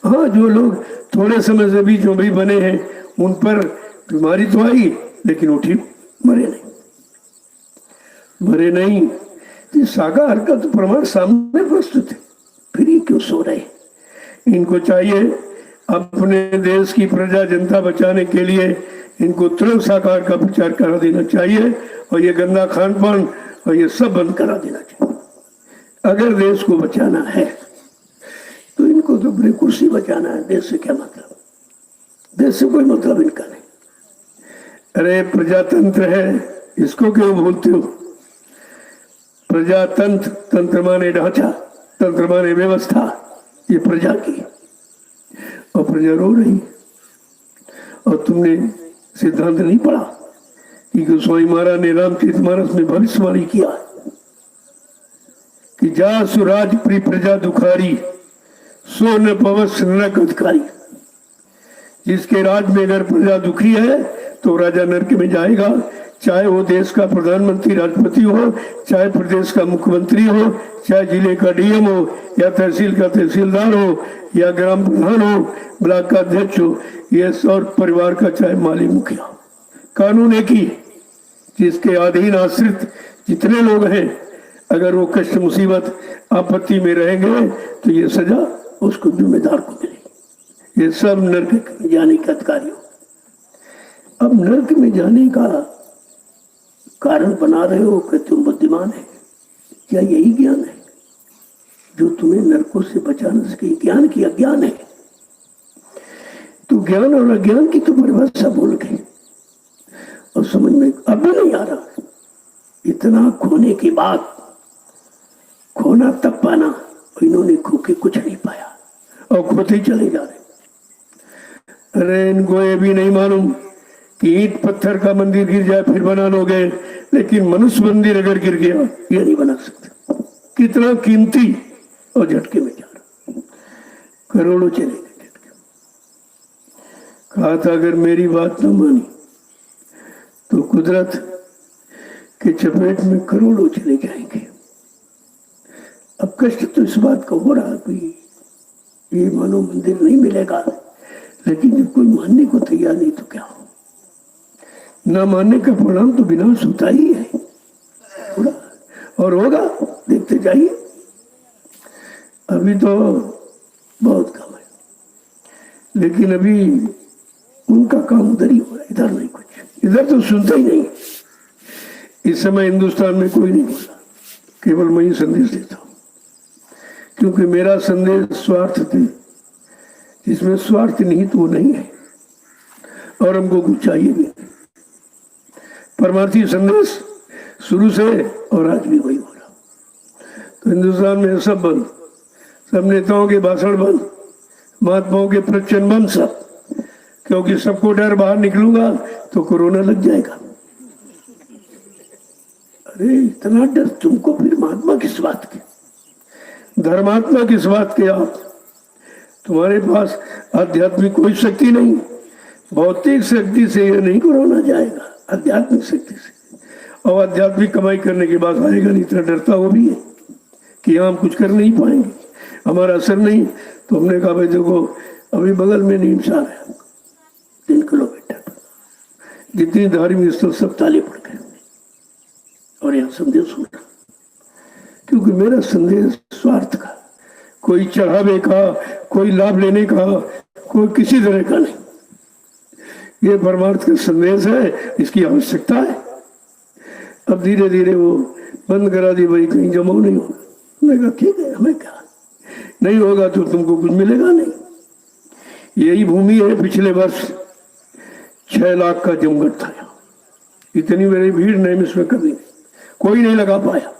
हाँ, जो लोग थोड़े समय से भी जो भी बने हैं उन पर बीमारी तो आई, लेकिन उठी मरे नहीं। मरे नहीं। तो शाकाहार का तो प्रमाण सामने प्रस्तुत है, फिर ये क्यों सो रहे? इनको चाहिए अपने देश की प्रजा जनता बचाने के लिए इनको तुरंत शाकाहार का प्रचार करा देना चाहिए और ये गंदा खान पान और ये सब बंद करा देना चाहिए। अगर देश को बचाना है तो इनको तो अपनी कुर्सी बचाना है, देश से क्या मतलब? देश से कोई मतलब इनका नहीं। अरे प्रजातंत्र है, इसको क्यों भूलते हो? प्रजातंत्र, तंत्र माने ढांचा, तंत्र माने व्यवस्था, ये प्रजा की, और प्रजा रो रही। और तुमने सिद्धांत नहीं पढ़ा कि गोस्वामी महाराज ने रामचरितमानस में भविष्यवाणी किया कि जा सुराज प्री प्रजा दुखारी, सो न पवस नरक अधिकारी। जिसके राज में अगर प्रजा दुखी है तो राजा नरक में जाएगा, चाहे वो देश का प्रधानमंत्री राष्ट्रपति हो, चाहे प्रदेश का मुख्यमंत्री हो, चाहे जिले का डीएम हो, या तहसील का तहसीलदार हो, या ग्राम प्रधान हो, ब्लॉक का अध्यक्ष हो, ये और परिवार का चाहे माली मुखिया। कानून एक ही, जिसके अधीन आश्रित जितने लोग हैं, अगर वो कष्ट मुसीबत आपत्ति में रहेंगे तो ये सजा उसको जिम्मेदार को मिलेगी। ये सब नरक में जाने के अधिकारी हो। अब नरक में जाने का कारण बना रहे हो कि तुम बुद्धिमान है, क्या यही ज्ञान है जो तुम्हें नरकों से बचाने सके? ज्ञान की अज्ञान है। तो ज्ञान और अज्ञान की तो परिभाषा भूल गई और समझ में अब भी नहीं आ रहा। इतना खोने के बाद खोना तब पाना, इन्होंने खो के कुछ नहीं पाया और खोते ही चले जा रहे। अरे इनको ये भी नहीं मालूम कि ईंट पत्थर का मंदिर गिर जाए फिर बना लोगे, लेकिन मनुष्य मंदिर अगर गिर गया ये नहीं बना सकते। कितना कीमती, और झटके में जा रहा, करोड़ों चले गए झटके। कहा था अगर मेरी बात न मानी तो कुदरत के चपेट में करोड़ों चले जाएंगे। अब कष्ट तो इस बात का हो रहा कि ये मानो मंदिर नहीं मिलेगा, लेकिन जब कोई मानने को तैयार नहीं तो क्या हो? न मानने का परिणाम तो विनाश होता ही है, थोड़ा और होगा, देखते जाइए। अभी तो बहुत कम है, लेकिन अभी उनका काम उधर ही हो रहा है, इधर नहीं कुछ। इधर तो सुनते ही नहीं। इस समय हिंदुस्तान में कोई नहीं बोला, केवल मैं ही संदेश देता हूँ, क्योंकि मेरा संदेश स्वार्थ थे, जिसमें स्वार्थ नहीं तो वो नहीं है, और हमको कुछ चाहिए भी नहीं। परमार्थी संदेश शुरू से और आज भी वही हो रहा। तो हिंदुस्तान में सब बंद, सब नेताओं के भाषण बंद, महात्माओं के प्रवचन बंद, सब, क्योंकि सबको डर बाहर निकलूंगा तो कोरोना लग जाएगा। अरे इतना डर तुमको, फिर महात्मा किस बात के, धर्मात्मा किस बात के? आप, तुम्हारे पास आध्यात्मिक कोई शक्ति नहीं। भौतिक शक्ति से यह नहीं कोरोना जाएगा, आध्यात्मिक शक्ति से। और आध्यात्मिक कमाई करने के बाद आएगा नहीं। इतना डरता वो भी है कि हम कुछ कर नहीं पाएंगे, हमारा असर नहीं। तो हमने कहा भाई देखो, अभी बगल में नीमसार है 3 किलोमीटर पर, जितनी धार्मिक स्थल सब ताले पड़ गए, और यहाँ संदेश सुन रहा, क्योंकि मेरा संदेश स्वार्थ का, कोई चढ़ावे का, कोई लाभ लेने का, कोई किसी तरह का नहीं। ये परमार्थ का संदेश है, इसकी आवश्यकता है। अब धीरे धीरे वो बंद करा दी, भाई कहीं जमाव नहीं होगा। मैंने कहा ठीक है, हमें क्या, नहीं होगा तो तुमको कुछ मिलेगा नहीं। यही भूमि है, पिछले वर्ष 6 लाख का जमघट था यहाँ। इतनी बड़ी भीड़ नहीं इसमें कभी कोई नहीं लगा पाया।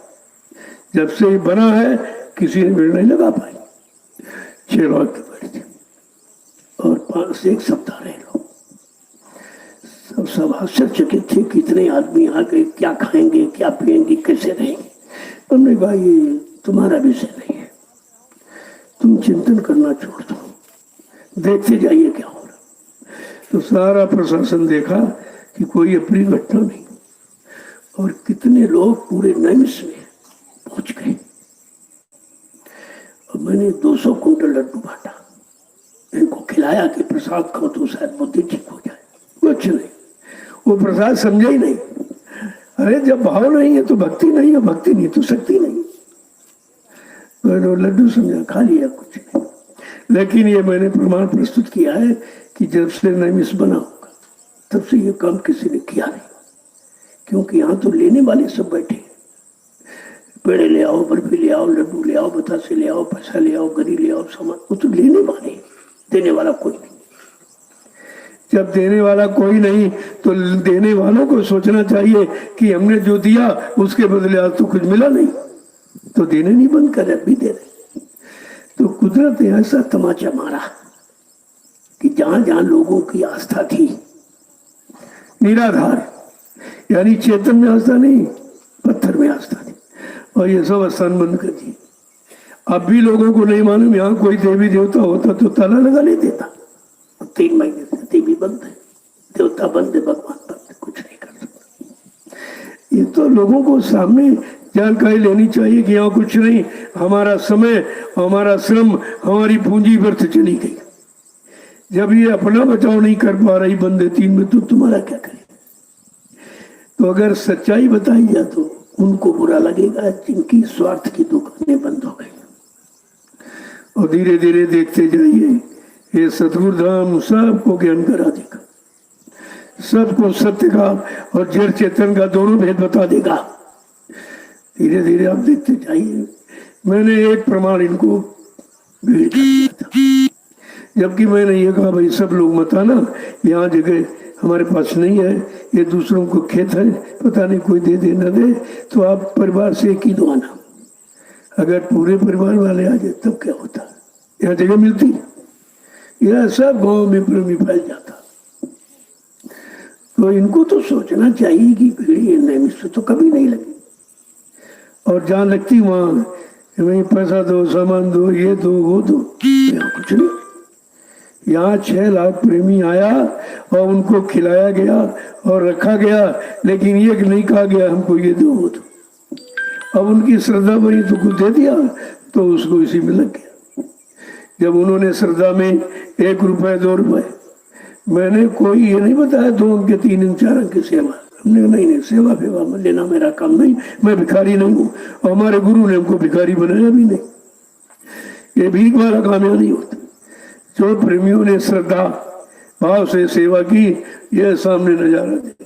जब से ये बना है किसी ने भीड़ नहीं लगा पाई। 6 लाख की भीड़ थी और 5 से 1 सप्ताह रहे लोग। सब आश्चर्यचकित थे, कितने आदमी आ गए, क्या खाएंगे, क्या पिएंगे, कैसे रहेंगे। हमने कहा ये तुम्हारा विषय नहीं है, तुम चिंतन करना छोड़ दो, देखते जाइए क्या हो रहा। तो सारा प्रशासन देखा कि कोई अप्रिय घटना नहीं, और कितने लोग पूरे नैमिष में पहुंच गए। और मैंने 200 कुंटल लड्डू बांटा, इनको खिलाया कि प्रसाद खाओ तो शायद बुद्धि ठीक हो जाए। कुछ नहीं, वो प्रसाद समझा ही नहीं। अरे जब भाव नहीं है तो भक्ति नहीं है, भक्ति नहीं तो शक्ति नहीं। तो लड्डू समझा, खा लिया, कुछ नहीं। लेकिन ये मैंने प्रमाण प्रस्तुत किया है कि जब से नैमिष बना होगा तब से ये काम किसी ने किया नहीं, क्योंकि यहाँ तो लेने वाले सब बैठे, पेड़े ले आओ, बर्फी ले आओ, लड्डू ले आओ, बतासे ले आओ, पैसा ले आओ, गरी ले आओ, सामान, वो तो लेने वाले, देने वाला कोई नहीं। जब देने वाला कोई नहीं तो देने वालों को सोचना चाहिए कि हमने जो दिया उसके बदले आज तो कुछ मिला नहीं, तो देने नहीं बंद करे, अभी दे रहे। तो कुदरत ने ऐसा तमाचा मारा कि जहां जहां लोगों की आस्था थी निराधार, यानी चेतन में आस्था नहीं, पत्थर में आस्था थी, और ये सब स्थान बंद कर दिए। अब भी लोगों को नहीं मालूम, यहाँ कोई देवी देवता होता तो ताला लगा ले देता। 3 महीने से देवी बंद है, देवता बंद है, भगवान बंद है, कुछ नहीं कर सकता। ये तो लोगों को सामने जानकारी लेनी चाहिए कि यहाँ कुछ नहीं, हमारा समय, हमारा श्रम, हमारी पूंजी व्यर्थ चली गई। जब ये अपना बचाव नहीं कर पा रही बंदे 3 में, तो तुम्हारा क्या करे। तो अगर सच्चाई बताई जाए तो उनको बुरा लगेगा जिनकी स्वार्थ की दुकानें बंद हो गई। और धीरे धीरे देखते जाइए, ये सतगुरु धाम सबको ज्ञान करा देगा, सबको सत्य का और जड़ चेतन का दोनों भेद बता देगा। धीरे धीरे आप देखते जाइए। मैंने एक प्रमाण इनको भेज दिया था, जबकि मैंने ये कहा भाई सब लोग मत आना, यहाँ जगह हमारे पास नहीं है, ये दूसरों को खेत है, पता नहीं कोई दे दे न दे, तो आप परिवार से एक ही दो आना। अगर पूरे परिवार वाले आ जाए तब क्या होता, यहाँ जगह मिलती, यह सब गांव में प्रेमी फैल जाता। तो इनको तो सोचना चाहिए कि भीड़ नैमिष तो कभी नहीं लगी, और जहाँ लगती वहीं पैसा दो, सामान दो, ये दो, वो दो, यहाँ कुछ नहीं। यहाँ 6 लाख प्रेमी आया और उनको खिलाया गया और रखा गया, लेकिन ये नहीं कहा गया हमको ये दो, वो दो। अब उनकी श्रद्धा बनी तो कुछ दे दिया, तो उसको इसी में लग गया। जब उन्होंने श्रद्धा में 1 रुपए 2 रुपए, मैंने कोई ये नहीं बताया 2 अंक के 3 अंक 4 अंक की सेवा, हमने नहीं सेवा फेवा में लेना मेरा काम नहीं, मैं भिखारी नहीं हूँ, और हमारे गुरु ने हमको भिखारी बनाया भी नहीं। ये भीख वाला काम यहाँ नहीं होता। जो प्रेमियों ने श्रद्धा भाव से सेवा की, यह सामने नजारा दे।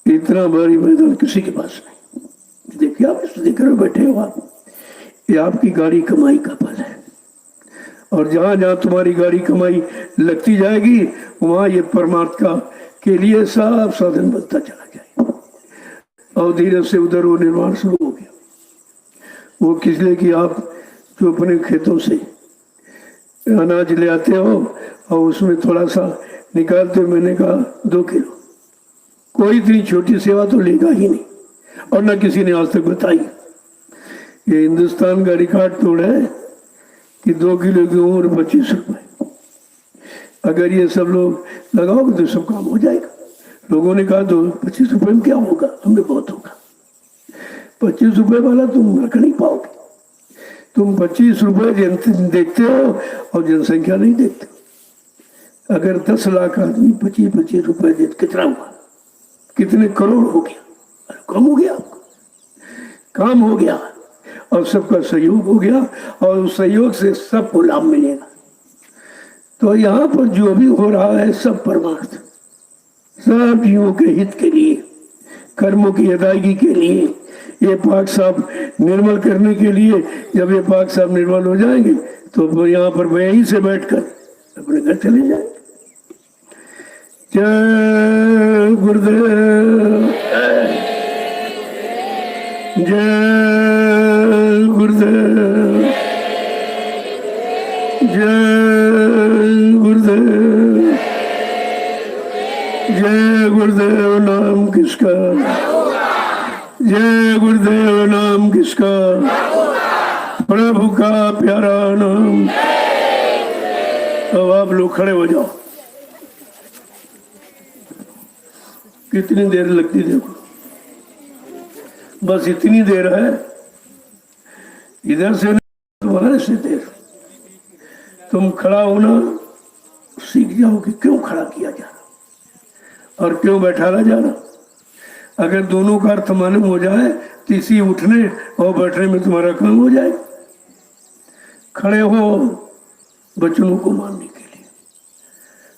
इतना भारी मैदान किसी के पास नहीं। देखिए आप इस देख रहे बैठे हो आप, ये आपकी गाड़ी कमाई का फल है, और जहां जहां तुम्हारी गाड़ी कमाई लगती जाएगी वहां ये परमार्थ का के लिए सब साधन बनता चला जाएगा। और धीरे से उधर वो निर्माण शुरू हो गया। वो किस लिए कि आप जो अपने खेतों से अनाज ले आते हो और उसमें थोड़ा सा निकालते हो, मैंने कहा 2 किलो, कोई इतनी छोटी सेवा तो लेगा ही नहीं, और न किसी ने आज तक बताई। ये हिंदुस्तान का रिकॉर्ड तोड़ा है कि 2 किलो की उम्र 25 रुपए। अगर ये सब लोग लगाओगे तो सब काम हो जाएगा। लोगों ने कहा तो 25 रुपए में क्या होगा, हमें बहुत होगा। 25 रुपए वाला तुम रख नहीं पाओगे। तुम 25 रुपए देखते हो और जनसंख्या नहीं देखते। अगर 10 लाख आदमी 25-25 रुपए देते कितना हुआ, कितने करोड़ हो गया। अरे कम हो गया, आपको काम हो गया, और सबका सहयोग हो गया, और उस सहयोग से सबको लाभ मिलेगा। तो यहाँ पर जो भी हो रहा है सब परमार्थ, सब जीवों के हित के लिए, कर्मों की अदायगी के लिए, ये पाक साफ निर्मल करने के लिए। जब ये पाक साफ निर्मल हो जाएंगे तो यहाँ पर वहीं से बैठकर अपने घर चले जाएंगे। जय गुरुदेव, जय गुरुदेव, जय गुरुदेव, जय गुरुदेव नाम किसका, जय गुरुदेव नाम किसका, प्रभु का प्यारा नाम। अब आप लोग खड़े हो जाओ। कितनी देर लगती देखो, बस इतनी देर है, इधर से तुम्हारे से देर। तुम खड़ा होना सीख जाओ कि क्यों खड़ा किया जा रहा और क्यों बैठाना जा रहा। अगर दोनों का अर्थ मालूम हो जाए तो इसी उठने और बैठने में तुम्हारा काम हो जाए। खड़े हो वचनों को मानने के लिए,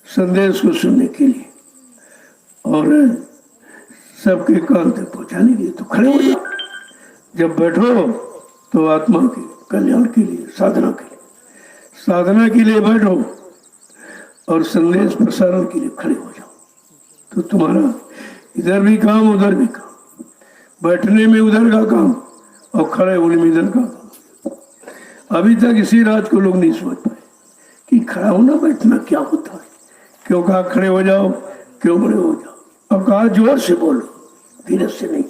संदेश को सुनने के लिए और सबके कान तक पहुंचाने के लिए, तो खड़े हो जाओ। जब बैठो तो आत्मा के कल्याण के लिए, साधना के लिए बैठो और संदेश प्रसारण के लिए खड़े हो जाओ। तो तुम्हारा इधर भी काम उधर भी काम, बैठने में उधर का काम और खड़े होने में इधर का काम। अभी तक इसी रात को लोग नहीं समझ पाए कि खड़ा होना बैठना क्या होता है। क्यों कहा खड़े हो जाओ, क्यों बड़े हो जाओ। अब कहा जोर से बोलो, धीरे से नहीं।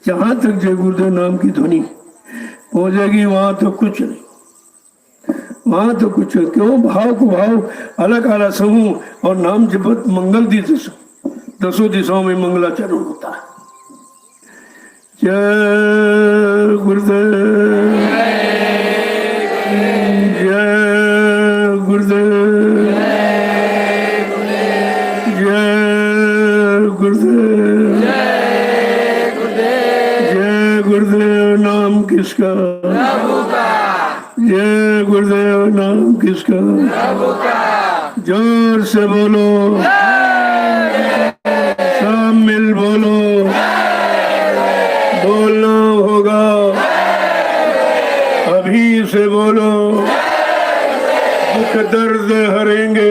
जहां तक जय गुरुदेव नाम की ध्वनि पहुंचेगी वहां तो कुछ नहीं, वहां तो कुछ। क्यों भाव को भाव अलग अलग समूह और नाम जपत मंगल दी दसों दिशाओं में मंगलाचरण होता है। जय गुरुदेव, जय गुरुदेव, जय गुरुदेव, जय गुरुदेव। नाम किसका? जय गुरुदेव। नाम किसका? जोर से बोलो, सब मिल बोलो, बोलना होगा अभी से बोलो। दुख दर्द हरेंगे,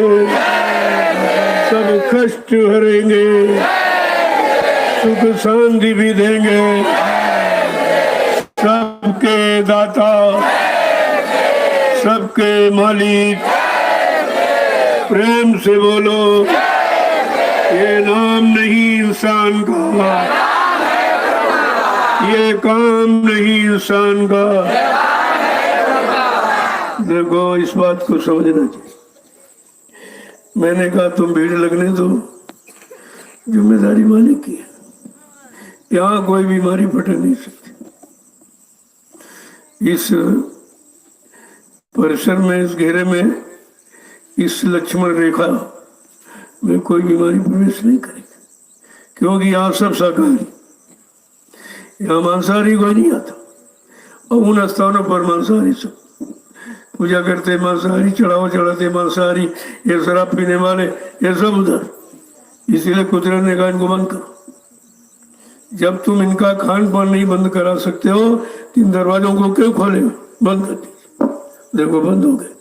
सब कष्ट हरेंगे, सुख शांति भी देंगे। सबके दाता, सबके मालिक, प्रेम से बोलो। ये नाम नहीं इंसान का, ये काम नहीं इंसान का। देखो इस बात को समझना चाहिए। मैंने कहा तुम भीड़ लगने दो, जिम्मेदारी मालिक की है। यहाँ कोई बीमारी पटक नहीं सकती। इस परिसर में, इस घेरे में, इस लक्ष्मण रेखा में कोई बीमारी प्रवेश नहीं करेगी, क्योंकि यहाँ सब शाकाहारी, यहाँ मांसाहारी कोई नहीं आता। और उन स्थानों पर मांसाहारी सब पूजा करते, मांसाहारी चढ़ावा चढ़ाते, मांसाहारी, ये शराब पीने वाले, ये सब उधर। इसीलिए कुदरत ने कहा इनको बंद करो। जब तुम इनका खान पान नहीं बंद करा सकते हो तो इन दरवाजों को क्यों खोले? बंद कर दीजिए। देखो बंद हो गए।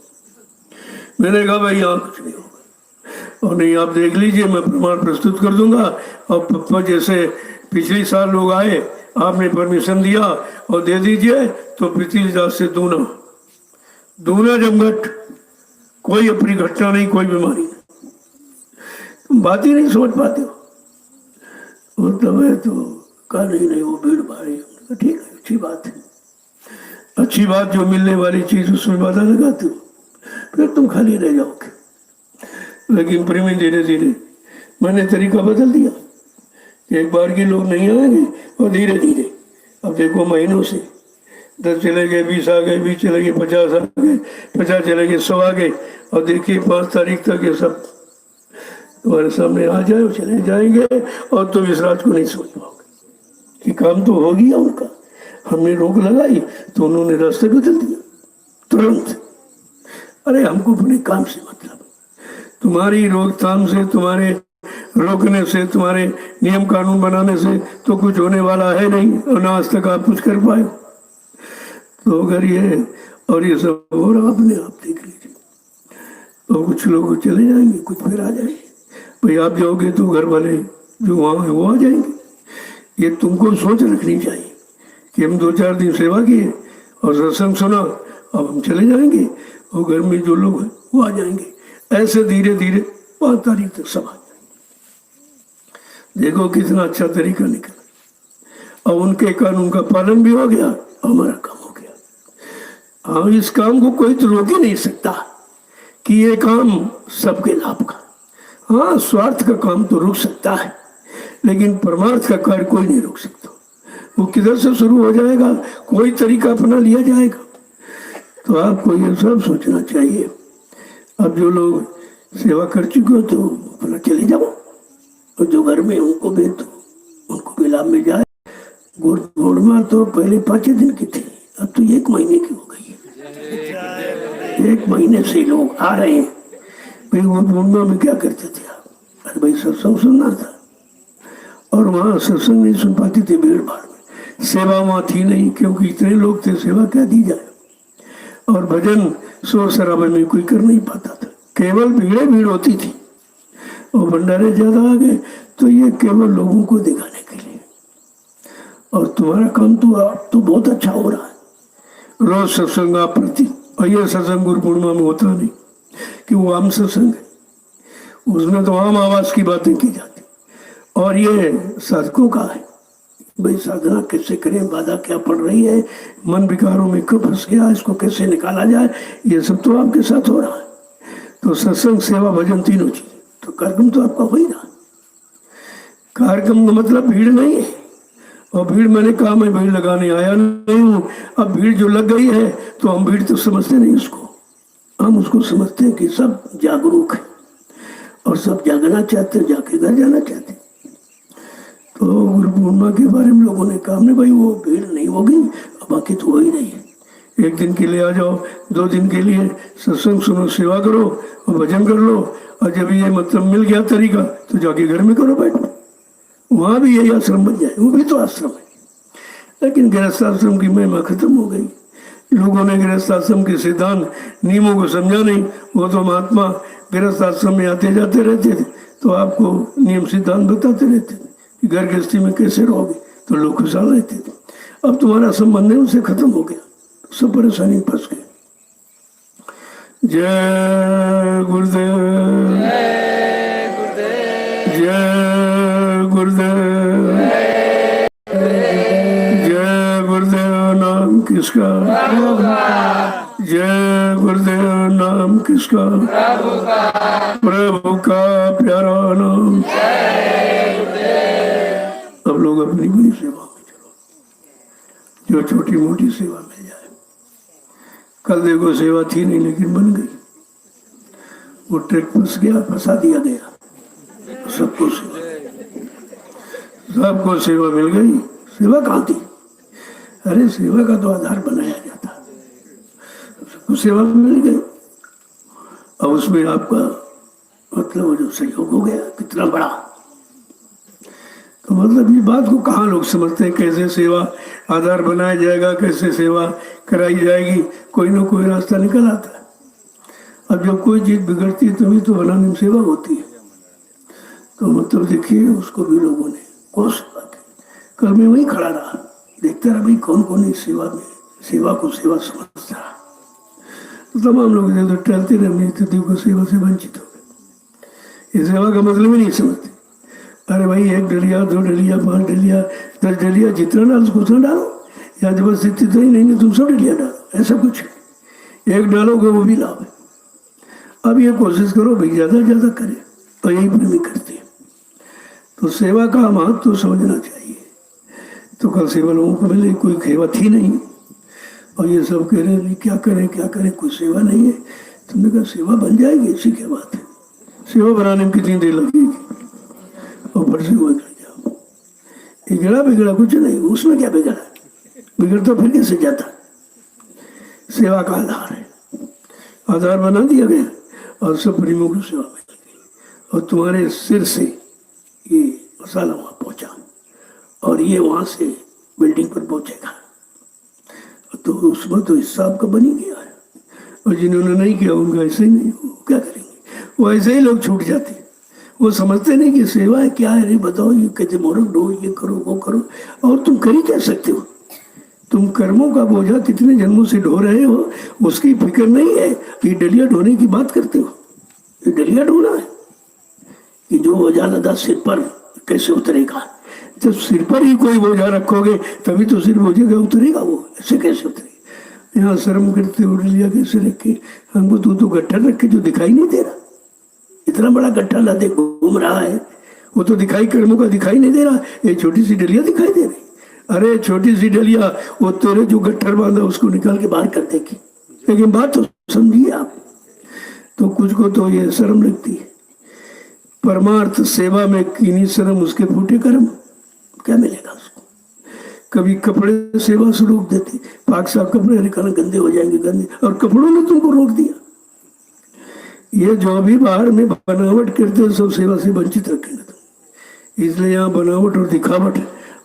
मैंने कहा भाई यहाँ कुछ नहीं होगा। और नहीं, आप देख लीजिए, मैं प्रमाण प्रस्तुत कर दूंगा। और पप्पा जैसे पिछले साल लोग आए, आपने परमिशन दिया और दे दीजिए, तो पिछली जात से दूना जमघट, कोई अपनी घटना नहीं, कोई बीमारी नहीं। तुम बात ही नहीं समझ पाते हो। मतलब है तो कहा नहीं वो भीड़ भारी। ठीक है, अच्छी बात है, अच्छी बात। जो मिलने वाली चीज उसमें बाधा लगाते हो, फिर तुम खाली रह जाओगे। लेकिन प्रेमी धीरे धीरे मैंने तरीका बदल दिया। एक बार के लोग नहीं आएंगे और धीरे धीरे, अब देखो महीनों से 10 चले गए, 20 आ गए, 20 चले गए, 50 आ गए, 50 चले गए, 100 आ गए। और देखिए 5 तारीख तक ये सब तुम्हारे सामने आ जाए, चले जाएंगे और तुम इस रात को नहीं सोच पाओगे कि काम तो हो गया उनका। हमने रोक लगाई तो उन्होंने रास्ते बदल दिया तुरंत। अरे हमको अपने काम से मतलब, तुम्हारी रोकथाम से, तुम्हारे रोकने से, तुम्हारे नियम कानून बनाने से तो कुछ होने वाला है नहीं। और ना आज तक आप कुछ कर पाए। तो अगर ये और ये सब हो रहा, अपने आप देख लीजिए। तो कुछ लोग चले जाएंगे, कुछ फिर आ जाएंगे। भाई आप जाओगे तो घर वाले जो वहाँ है वो आ जाएंगे। ये तुमको सोच रखनी चाहिए कि हम 2-4 दिन सेवा किए और सत्संग सुना, अब हम चले जाएंगे और घर में जो लोग हैं वो आ जाएंगे। ऐसे धीरे धीरे 5 तारीख तक सब आ जाएंगे। देखो कितना अच्छा तरीका निकला। और उनके कानून का पालन भी हो गया, हमारा काम हो गया। हाँ, इस काम को कोई तो रोक ही नहीं सकता कि ये काम सबके लाभ का। हाँ, स्वार्थ का काम तो रुक सकता है, लेकिन परमार्थ का कार्य कोई नहीं रोक सकता। वो किधर से शुरू हो जाएगा, कोई तरीका अपना लिया जाएगा। तो आपको ये सब सोचना चाहिए। अब जो लोग सेवा कर चुके हो तो अपना चले जाओ, और जो घर में उनको भी तो उनको भी लाभ मिल जाए। गुरु पूर्णिमा तो पहले 5 दिन की थी, अब तो 1 महीने की हो गई है। 1 महीने से लोग आ रहे हैं। भाई गुरु पूर्णिमा में क्या करते थे आप? अरे भाई सत्संग सुनना था, और वहाँ सत्संग नहीं सुन पाते थे भीड़ भाड़ में। सेवा वहाँ थी नहीं, क्योंकि इतने लोग थे, सेवा क्या दी जाए। और भजन शोर शराबे में कोई कर नहीं पाता था, केवल भीड़ होती थी। और भंडारे ज्यादा आ गए तो ये केवल लोगों को दिखाने के लिए। और तुम्हारा काम तो अब तो बहुत अच्छा हो रहा है। रोज सत्संग आप प्रति, और ये सत्संग गुरु पूर्णिमा में होता नहीं कि वो आम सत्संग है, उसमें तो आम आवाज की बातें की जाती। और ये साधकों का है, भाई साधना कैसे करें, बाधा क्या पड़ रही है, मन विकारों में क्यों फंस गया, इसको कैसे निकाला जाए, ये सब तो आपके साथ हो रहा है। तो सत्संग सेवा भजन तीनों चीज, तो कार्यक्रम तो आपका हो ही रहा। कार्यक्रम का मतलब भीड़ नहीं है, और भीड़ मैंने कहा मैं भीड़ लगाने आया नहीं हूँ। अब भीड़ जो लग गई है तो हम भीड़ तो समझते नहीं उसको, हम उसको समझते हैं कि सब जागरूक है और सब जागना चाहते, जाके घर जाना चाहते। तो गुरु पूर्णिमा के बारे में लोगों ने कहा हमने भाई वो भीड़ नहीं होगी, बाकी तो हो ही नहीं है। 1 दिन के लिए आ जाओ, 2 दिन के लिए सत्संग सुनो, सेवा करो और भजन कर लो, और जब ये मतलब मिल गया तरीका तो जाके घर में करो बैठो। वहाँ भी यही आश्रम बन जाए, वो भी तो आश्रम है। लेकिन गृहस्थ आश्रम की महिमा खत्म हो गई। लोगों ने गृहस्थ आश्रम के सिद्धांत नियमों को समझा नहीं। वो तो महात्मा गृहस्थ आश्रम में आते जाते रहते थे, तो आपको नियम सिद्धांत बताते रहते थे कि घर गृहस्थी में कैसे रहोगे, तो लोग खुशहाल रहते थे। अब तुम्हारा संबंध है उससे खत्म हो गया, सब परेशानी फंस गए। जय गुरुदेव, जय गुरुदेव, जय गुरुदेव नाम किसका, जय गुरुदेव नाम किसका, प्रभु का प्यारा नाम। अब लोग अपनी बड़ी सेवा में चलो, जो छोटी मोटी सेवा मिल जाए। कल देखो सेवा थी नहीं लेकिन बन गई, वो ट्रक फंस गया, फंसा दिया गया, सबको सेवा मिल गई। सेवा कहाँ थी? अरे सेवा का तो आधार बनाया जाता, सबको सेवा मिल गई। अब उसमें आपका मतलब वो जो सहयोग हो गया कितना बड़ा। तो मतलब ये बात को कहाँ लोग समझते हैं, कैसे सेवा आधार बनाया जाएगा, कैसे सेवा कराई जाएगी, कोई ना कोई रास्ता निकल आता है। अब जब कोई चीज बिगड़ती है तभी तो बनाने में सेवा होती है। तो मतलब देखिए उसको भी लोगों ने कोस की। कल मैं वहीं खड़ा रहा, देखता रहा भाई कौन कौन इस सेवा में सेवा को सेवा समझता रहा। तो तमाम लोग तो टहलते रहे, तो देखो सेवा से वंचित हो गए। ये सेवा का मतलब ही नहीं समझते। अरे भाई 1 डलिया 2 डलिया 5 डलिया 10 डलिया जितना डालो उसको उतना डालो, या जबरदस्ती तो ही नहीं तुम 100 डलिया डालो, ऐसा कुछ 1 डालोगे वो भी लाभ है। अब ये कोशिश करो भाई ज्यादा ज्यादा करें, तो यही प्रेमी करते हैं। तो सेवा का महत्व तो समझना चाहिए। तो कल सेवा लोगों को मिले, कोई सेवा थी नहीं, और ये सब कह रहे हैं क्या करें, कोई सेवा नहीं है। तुमने कहा सेवा बन जाएगी, इसी क्या बात है। सेवा बनाने में कितनी देर लगेगी, और फिर से बिगड़ जाओ। बिगड़ा कुछ नहीं, उसमें क्या बिगड़ा, बिगड़ तो फिर कैसे जाता। सेवा का आधार है, आधार बना दिया गया और सब प्रेमियों को सेवा मिल गई। और तुम्हारे सिर से ये मसाला वहां पहुंचा, और ये वहां से बिल्डिंग पर पहुंचेगा, तो उसमें तो हिस्सा आपका बन ही गया है। और जिन्होंने नहीं किया उनका ऐसे ही नहीं, वो क्या करेंगे, वो ऐसे ही लोग छूट जाते। वो समझते नहीं कि सेवा है क्या है। नहीं बताओ, ये कहते मोरक दो, ये करो वो करो, और तुम कर ही क्या सकते हो। तुम कर्मों का बोझा कितने जन्मों से ढो रहे हो, उसकी फिक्र नहीं है। ये डलिया ढोने की बात करते हो, ये डलिया ढोना है कि जो बोझा लदा सिर पर कैसे उतरेगा। जब सिर पर ही कोई बोझा रखोगे तभी तो सिर बोझे का उतरेगा, वो ऐसे कैसे उतरेगा। यहाँ शर्म करते हो, डलिया कैसे रखे, हमको तो गट्ठा रखे जो दिखाई नहीं दे रहा। इतना बड़ा गट्ठा लादे घूम रहा है, वो तो दिखाई कर्मों का दिखाई नहीं दे रहा, ये छोटी सी डलिया दिखाई दे रही। अरे छोटी सी डलिया वो तेरे जो गट्ठर बांधा उसको निकाल के बाहर कर देगी। लेकिन बात तो समझिए आप। तो कुछ को तो ये शर्म लगती है। परमार्थ सेवा में कीनी शर्म उसके फूटे कर्म, क्या मिलेगा उसको? कभी कपड़े सेवा से रोक देते, पाक साफ कपड़े निकालना, गंदे हो जाएंगे गंदे, और कपड़ों ने तुमको रोक दिया। ये जो भी बाहर में बनावट करते हैं सब सेवा से वंचित रखेंगे तुम। इसलिए यहाँ बनावट और दिखावट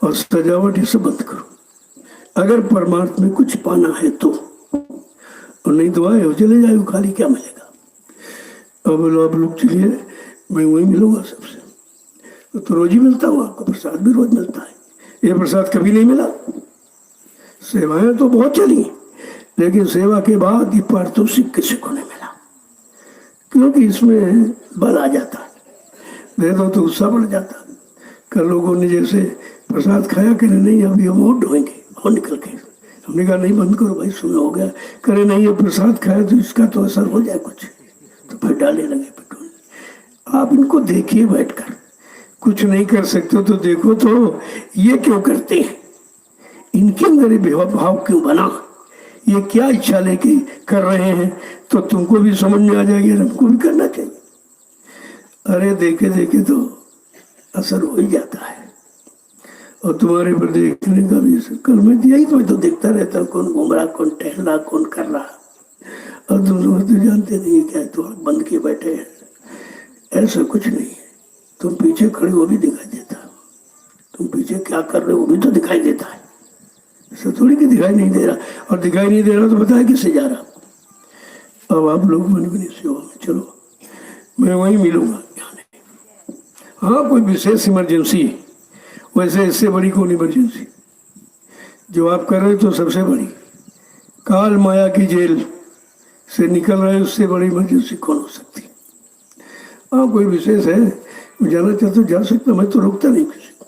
और सजावट ये सब बंद करो। अगर परमार्थ में कुछ पाना है तो, और नहीं तो आए हो चले जाए, खाली क्या मिलेगा? अब बोलो आप लोग चलिए, मैं वही मिलूंगा सबसे। तो रोज ही मिलता हूँ आपको, प्रसाद भी रोज मिलता है। ये प्रसाद कभी नहीं मिला। सेवाएं तो बहुत चली, लेकिन सेवा के बाद ये पारितोषिक किसी को नहीं मिला, क्योंकि इसमें बल आ जाता है, दे दो तो उत्साह बढ़ जाता। कल लोगों ने जैसे प्रसाद खाया, करे नहीं अभी हम और ढोएंगे और निकल के, हमने कहा नहीं बंद करो भाई, सुना हो गया। करे नहीं ये प्रसाद खाया तो इसका तो असर हो जाए कुछ, तो फिर डालने लगे पेट्रोल। आप इनको देखिए बैठकर, कुछ नहीं कर सकते तो देखो तो ये क्यों करते हैं, इनके अंदर भाव क्यों बना, ये क्या इच्छा लेके कर रहे हैं, तो तुमको भी समझ में आ जाएगी, हमको भी करना चाहिए। अरे देखे देखे तो असर हो ही जाता है। और तुम्हारे पर देखने का भी कल मैं यही तो देखता रहता हूँ, कौन घूम रहा, कौन टहल रहा, कौन कर रहा, और तुम समझते जानते नहीं क्या है, तो बंद के बैठे हैं। ऐसा कुछ नहीं है, तुम पीछे खड़े वो भी दिखाई देता, तुम पीछे क्या कर रहे हो वो भी तो दिखाई देता है। ऐसा थोड़ी कि दिखाई नहीं दे रहा, और दिखाई नहीं दे रहा तो बताया किससे जा रहा। अब आप लोग मन बनी सेवा में चलो, मैं वहीं मिलूंगा। हाँ कोई विशेष इमरजेंसी है, वैसे इससे बड़ी कौन इमरजेंसी जो आप कर रहे हो, तो सबसे बड़ी काल माया की जेल से निकल रहे, उससे बड़ी इमरजेंसी कौन हो सकती है? हाँ कोई विशेष है, जाना चाहते तो जा सकता, मैं तो रोकता नहीं किसी को।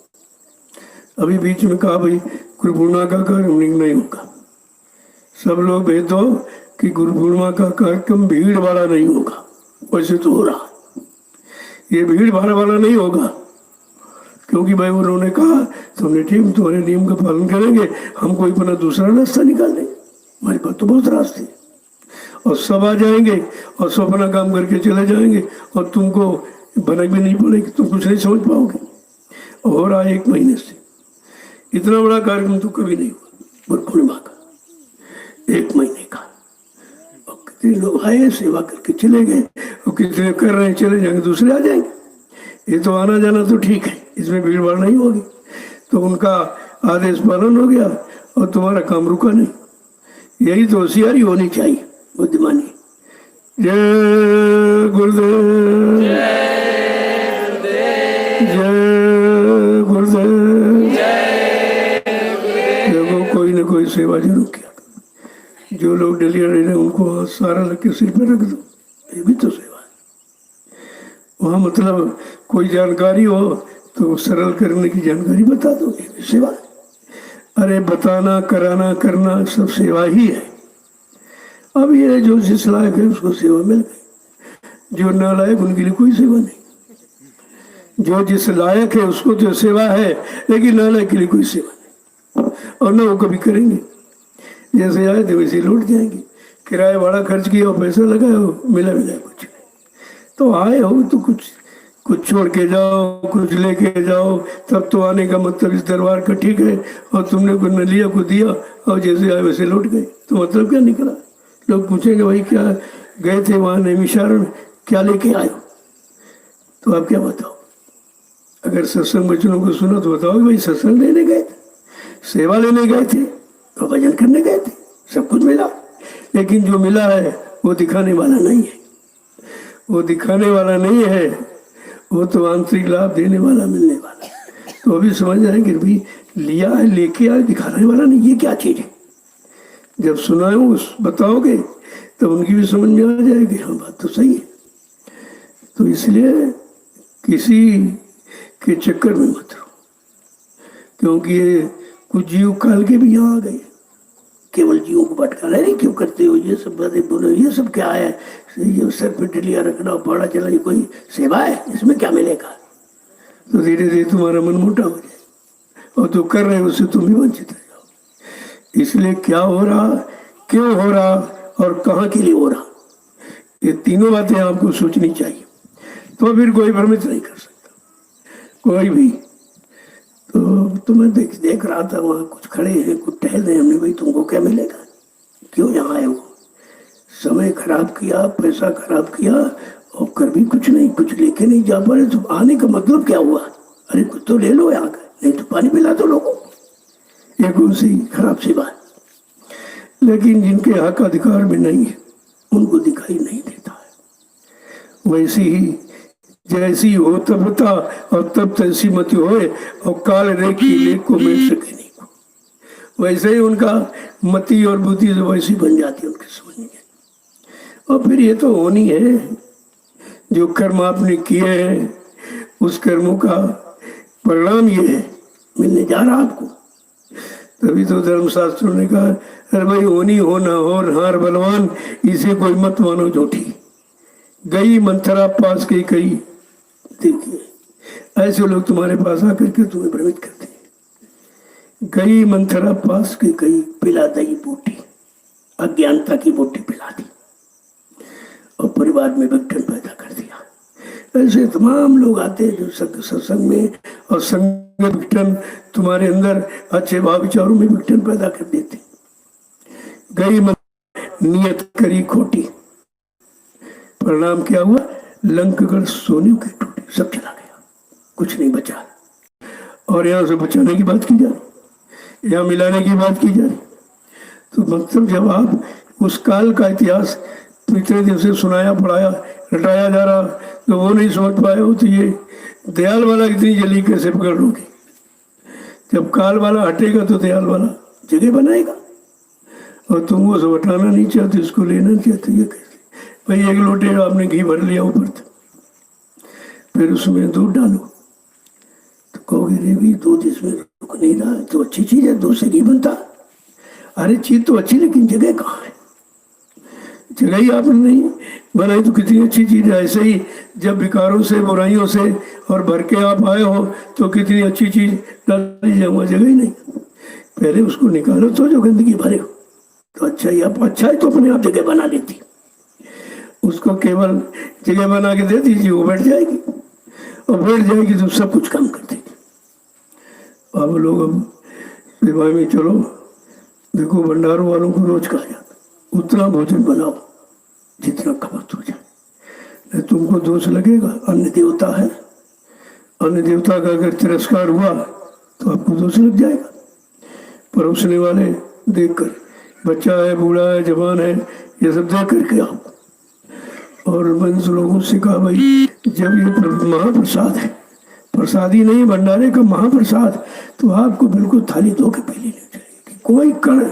अभी बीच में कहा भाई गुरु पूर्णिमा का कार्यक्रम नहीं होगा, सब लोग भेज दो कि गुरु पूर्णिमा का कार्यक्रम भीड़ वाला नहीं होगा। वैसे तो हो रहा, ये भीड़ भाड़ वाला नहीं होगा, क्योंकि भाई उन्होंने कहा तुमने ठीक, तुम्हारे नियम का पालन करेंगे, हम कोई अपना दूसरा रास्ता निकाल लेंगे, हमारे पास तो बहुत रास्ते, और सब आ जाएंगे और सब अपना काम करके चले जाएंगे, और तुमको भनक भी नहीं पड़ेगी, तुम कुछ नहीं समझ पाओगे। हो रहा है 1 महीने से, इतना बड़ा कार्यक्रम तो कभी नहीं हुआ गुरु पूर्णिमा का, 1 महीने का। और कितने लोग आए सेवा करके चले गए, और कितने कर रहे हैं चले जाएंगे, दूसरे आ जाएंगे। ये तो आना जाना तो ठीक है, इसमें भीड़ भाड़ नहीं होगी, तो उनका आदेश पालन हो गया और तुम्हारा काम रुका नहीं। यही तो होशियारी होनी चाहिए, बुद्धिमानी। जय गुरुदेव, जय गुरुदेव। देखो कोई ना कोई सेवा जरूर किया। जो लोग डेली रहे उनको सारा लग के सिर पर रख दो, ये भी तो सेवा है। वहाँ मतलब कोई जानकारी हो तो सरल करने की जानकारी बता दो, ये भी सेवा है। अरे बताना, कराना, करना सब सेवा ही है। अब ये जो जिस लायक है उसको सेवा मिल गई, जो नालायक उनके लिए कोई सेवा नहीं। जो जिस लायक है उसको तो सेवा है, लेकिन नालायक के लिए कोई सेवा नहीं, और ना वो कभी करेंगे। जैसे आए थे वैसे लौट जाएंगे, किराया भाड़ा खर्च किया और पैसा लगाया हो, मिला कुछ नहीं। तो आए हो तो कुछ छोड़ के जाओ, कुछ लेके जाओ, तब तो आने का मतलब इस दरबार का ठीक है। और तुमने को न लिया को दिया और जैसे आए वैसे लौट गए, तो मतलब क्या निकला? लोग पूछेंगे भाई क्या गए थे वहाँ नैमिषारण्य, क्या लेके आए हो? तो आप क्या बताओ? अगर सत्संग वचनों को सुना तो बताओ भाई सत्संग लेने गए थे, सेवा लेने गए थे, तो भजन करने गए थे, सब कुछ मिला। लेकिन जो मिला है वो दिखाने वाला नहीं है, वो दिखाने वाला नहीं है, वो तो आंतरिक लाभ देने वाला, मिलने वाला। तो अभी समझ जाएंगे भाई लिया है, लेके आए, दिखाने वाला नहीं, ये क्या चीज़ है। जब सुनाओ बताओगे तब उनकी भी समझ में आ जाएगी, हाँ बात तो सही है। तो इसलिए किसी के चक्कर में मत रहो, क्योंकि ये कुछ जीव काल के भी यहाँ आ गए, केवल जीवों को भटका रहे, क्यों करते हो ये सब बातें, बोलो ये सब क्या है, ये सर पे डलिया रखना पड़ा चला, ये कोई सेवा है? इसमें क्या मिलेगा? तो धीरे धीरे तुम्हारा मन मोटा हो जाए, और तो कर रहे हो उससे तुम भी वंचित रह जाओ। इसलिए क्या हो रहा, क्यों हो रहा और कहाँ के लिए हो रहा, ये तीनों बातें आपको सोचनी चाहिए, तो फिर कोई भ्रमित नहीं कर सकता कोई भी। तो मैं देख रहा था, वहाँ कुछ खड़े हैं, कुछ टहल रहे हैं। हमने, भाई तुमको क्या मिलेगा, क्यों यहाँ आए हो? समय खराब किया, पैसा खराब किया और कर भी कुछ नहीं, कुछ लेके नहीं जा पा रहे, तो आने का मतलब क्या हुआ? अरे कुछ तो ले लो यहाँ का, नहीं तो पानी पिला दो लोगों को। ये कौन सी खराब सी बात? लेकिन जिनके हक अधिकार में नहीं है उनको दिखाई नहीं देता है। वैसी ही जैसी हो तबता और तब तैसी मत होए, और काल रेखी लेख को मिल सके नहीं को। वैसे ही उनका मति और बुद्धि जो वैसी बन जाती है उनके समझ में। और फिर ये तो होनी है, जो कर्म आपने किए हैं उस कर्मों का परिणाम ये है, मिलने जा रहा आपको। तभी तो धर्मशास्त्रों ने कहा, अरे भाई होनी हो ना हो, हार बलवान, इसे कोई मत मानो झूठी। गई मंथरा पास की कही। देखिए ऐसे लोग तुम्हारे पास आकर के तुम्हें भ्रमित करते हैं। गई मंथरा पास की कही, पिला दई बूटी, अज्ञानता की बूटी पिला दी और परिवार में विघटन पैदा कर दिया। ऐसे तमाम लोग आते हैं जो सत्संग में, और संग विघटन तुम्हारे अंदर अच्छे भाव विचारों में विघटन पैदा कर देते। गई नियत करी खोटी, परिणाम क्या हुआ? लंकगढ़ सोने की टूटी, सब चला गया, कुछ नहीं बचा। और यहाँ से बचाने की बात की जा रही, यहाँ मिलाने की बात की जा रही। तो मतलब जब आप उस काल का इतिहास इतने दिन से सुनाया पढ़ाया रटाया जा रहा, तो वो नहीं समझ पाए हो, तो ये दयाल वाला इतनी जल्दी कैसे पकड़ लोगे? जब काल वाला हटेगा तो दयाल वाला जगह बनाएगा। और तुम वो सब हटाना नहीं चाहते, इसको लेना चाहते, ये कैसे? भाई एक लोटे आपने घी भर लिया ऊपर से, फिर उसमें दूध डालो, तो कहोगे रे भी दूध इसमें रुक नहीं रहा, तो अच्छी चीज है, दूध से घी बनता। अरे चीज तो अच्छी, लेकिन जगह कहाँ है? जगह ही आपने नहीं बनाई तो कितनी अच्छी चीज है। ऐसे ही जब विकारों से, बुराइयों से और भर के आप आए हो, तो कितनी अच्छी चीज डाली जाए, वहाँ जगह ही नहीं। पहले उसको निकालो तो जो गंदगी भरे हो, तो अच्छा ही आप, अच्छा ही तो अपने आप जगह बना लेती। उसको केवल जगह बना के दे दीजिए, वो बैठ जाएगी, और बैठ जाएगी तो सब कुछ काम कर देगी। अब लोग अब विवाह में चलो, देखो भंडारों वालों को रोज कहा जाता, उतना भोजन बनाओ जितना खपत हो जाए। नहीं तुमको दोष लगेगा, अन्य देवता है, अन्य देवता का अगर तिरस्कार हुआ तो आपको दोष लग जाएगा। परोसने वाले देखकर, बच्चा है, बूढ़ा है, जवान है, ये सब देख करके आओ। और मैंने लोगों से कहा, भाई जब ये महाप्रसाद है, प्रसादी नहीं भंडारे का महाप्रसाद, तो आपको बिल्कुल थाली धो के पी लेनी चाहिए। कोई कण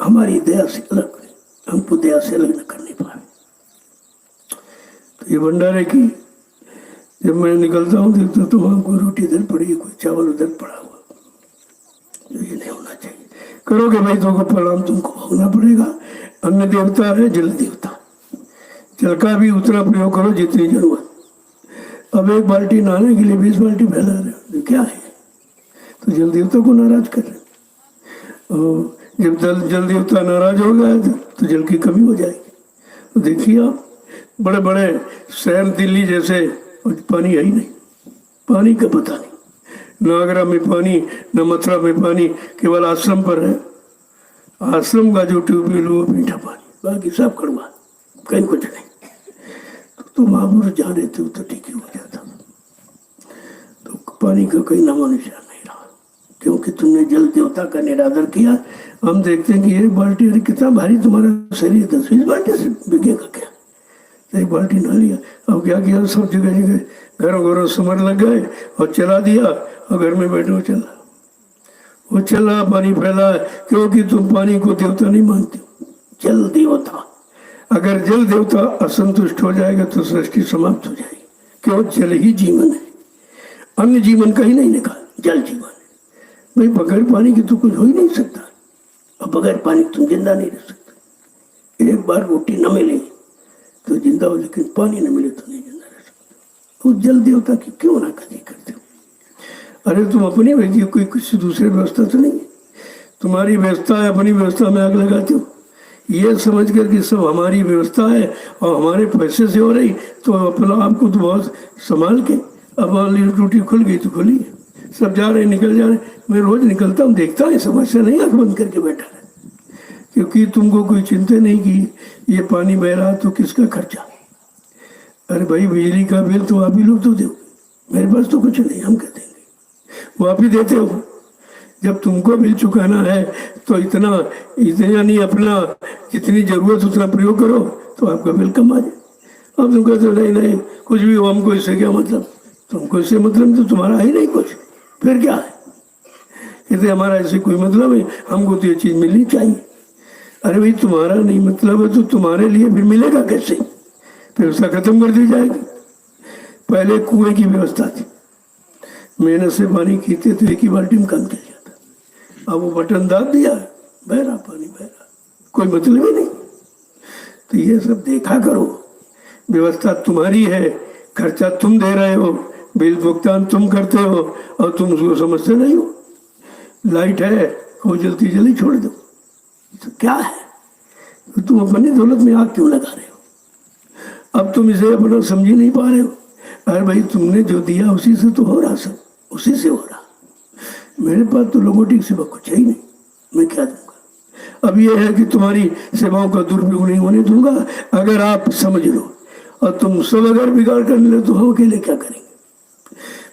हमारी दया से अलग, हमको दया से अलग न करने पाए। तो ये भंडारे की, जब मैं निकलता हूँ देखता तो वहाँ कोई रोटी इधर पड़ी है, कोई चावल उधर पड़ा हुआ, तो ये नहीं होना चाहिए। करोगे भाई तो परिणाम तुमको भोगना पड़ेगा। अन्य देवता है जल देवता, जल का भी उतना प्रयोग करो जितनी जरूरत। अब एक बाल्टी नहाने के लिए 20 बाल्टी फैला रहे हो, क्या है? तो जल देवता को नाराज कर रहे। और जब जल देवता नाराज हो गया तो जल की कमी हो जाएगी। तो देखिए आप, बड़े बड़े शहर दिल्ली जैसे पानी है ही नहीं, पानी का पता नहीं, न आगरा में पानी, न मथुरा में पानी, केवल आश्रम पर है। आश्रम का जो ट्यूबवेल वो मीठा पानी, बाकी सब कड़वा, कहीं कुछ नहीं। तो महापुरुष जहाँ रहते हो तो ठीक ही हो जाता, तो पानी का कहीं नामो निशान नहीं रहा, क्योंकि तुमने जल देवता का निरादर किया। हम देखते हैं कि एक बाल्टी, अरे कितना भारी तुम्हारा शरीर, 10-20 बाल्टी से बिकेगा क्या? एक बाल्टी नहा लिया, अब क्या किया, सब जगह जगह घरों घरों समर लग गए और चला दिया, और घर में बैठे हो चला, वो चला, पानी फैला, क्योंकि तुम पानी को देवता नहीं मानते हो, जल देवता। अगर जल देवता असंतुष्ट हो जाएगा तो सृष्टि समाप्त हो जाएगी, क्यों? जल ही जीवन है, अन्य जीवन कहीं नहीं लिखा, जल जीवन है। भाई बगैर पानी के तो कुछ हो ही नहीं सकता, और बगैर पानी तुम जिंदा नहीं रह सकते। एक बार रोटी न मिले तो जिंदा हो, लेकिन पानी न मिले तो नहीं जिंदा रह सकते। उस जल देवता की क्यों नाकाजी करते हो? अरे तुम अपनी व्यक्ति, कोई किसी दूसरे व्यवस्था तो नहीं है, तुम्हारी व्यवस्था है, अपनी व्यवस्था में आग लगाते हो। ये समझ कर कि सब हमारी व्यवस्था है और हमारे पैसे से हो रही, तो अपना आपको तो बहुत संभाल के, अब वाली टूटी खुल गई तो खुली है, सब जा रहे निकल जा रहे, मैं रोज निकलता हूँ, देखता हूँ, समस्या नहीं, आंख बंद करके बैठा है, क्योंकि तुमको कोई चिंता नहीं की ये पानी बह रहा तो किसका खर्चा। अरे भाई बिजली का बिल तो आप ही लोग तो दो, मेरे पास तो कुछ नहीं, हम क्या देंगे, वो आप ही देते हो। जब तुमको बिल चुकाना है तो इतना इतना नहीं, अपना जितनी जरूरत उतना प्रयोग करो तो आपका बिल कम आ जाए। अब तुम कहते हो नहीं नहीं कुछ भी हो, हमको इससे क्या मतलब, तुमको इससे मतलब तो तुम्हारा ही नहीं कुछ, फिर क्या है, कहते हमारा ऐसे कोई मतलब है, हमको तो ये चीज़ मिलनी चाहिए। अरे भाई तुम्हारा नहीं मतलब है तो तुम्हारे लिए फिर मिलेगा कैसे, फिर उसका खत्म कर दी जाएगी। पहले कुएं की व्यवस्था थी, मेहनत से पानी खींचते तो एक ही बाल्टी में काम चल जाता, अब वो बटन दाब दिया, बह रहा पानी बह रहा, कोई मतलब ही नहीं। तो ये सब देखा करो, व्यवस्था तुम्हारी है, खर्चा तुम दे रहे हो, बिल भुगतान तुम करते हो और तुम उसको समझते नहीं हो। लाइट है वो जल्दी जल्दी छोड़ दो, तो क्या है, तो तुम अपनी दौलत में आग क्यों लगा रहे हो। अब तुम इसे अपना समझ ही नहीं पा रहे हो। अरे भाई तुमने जो दिया उसी से तो हो रहा, सब उसी से हो रहा। मेरे पास तो लोगों सिवा कुछ है ही नहीं, मैं क्या दूंगा। अब ये है कि तुम्हारी सेवाओं का दुरुपयोग नहीं होने दूंगा, अगर आप समझ लो। और तुम सब अगर बिगाड़ कर ले तो हम अकेले क्या करेंगे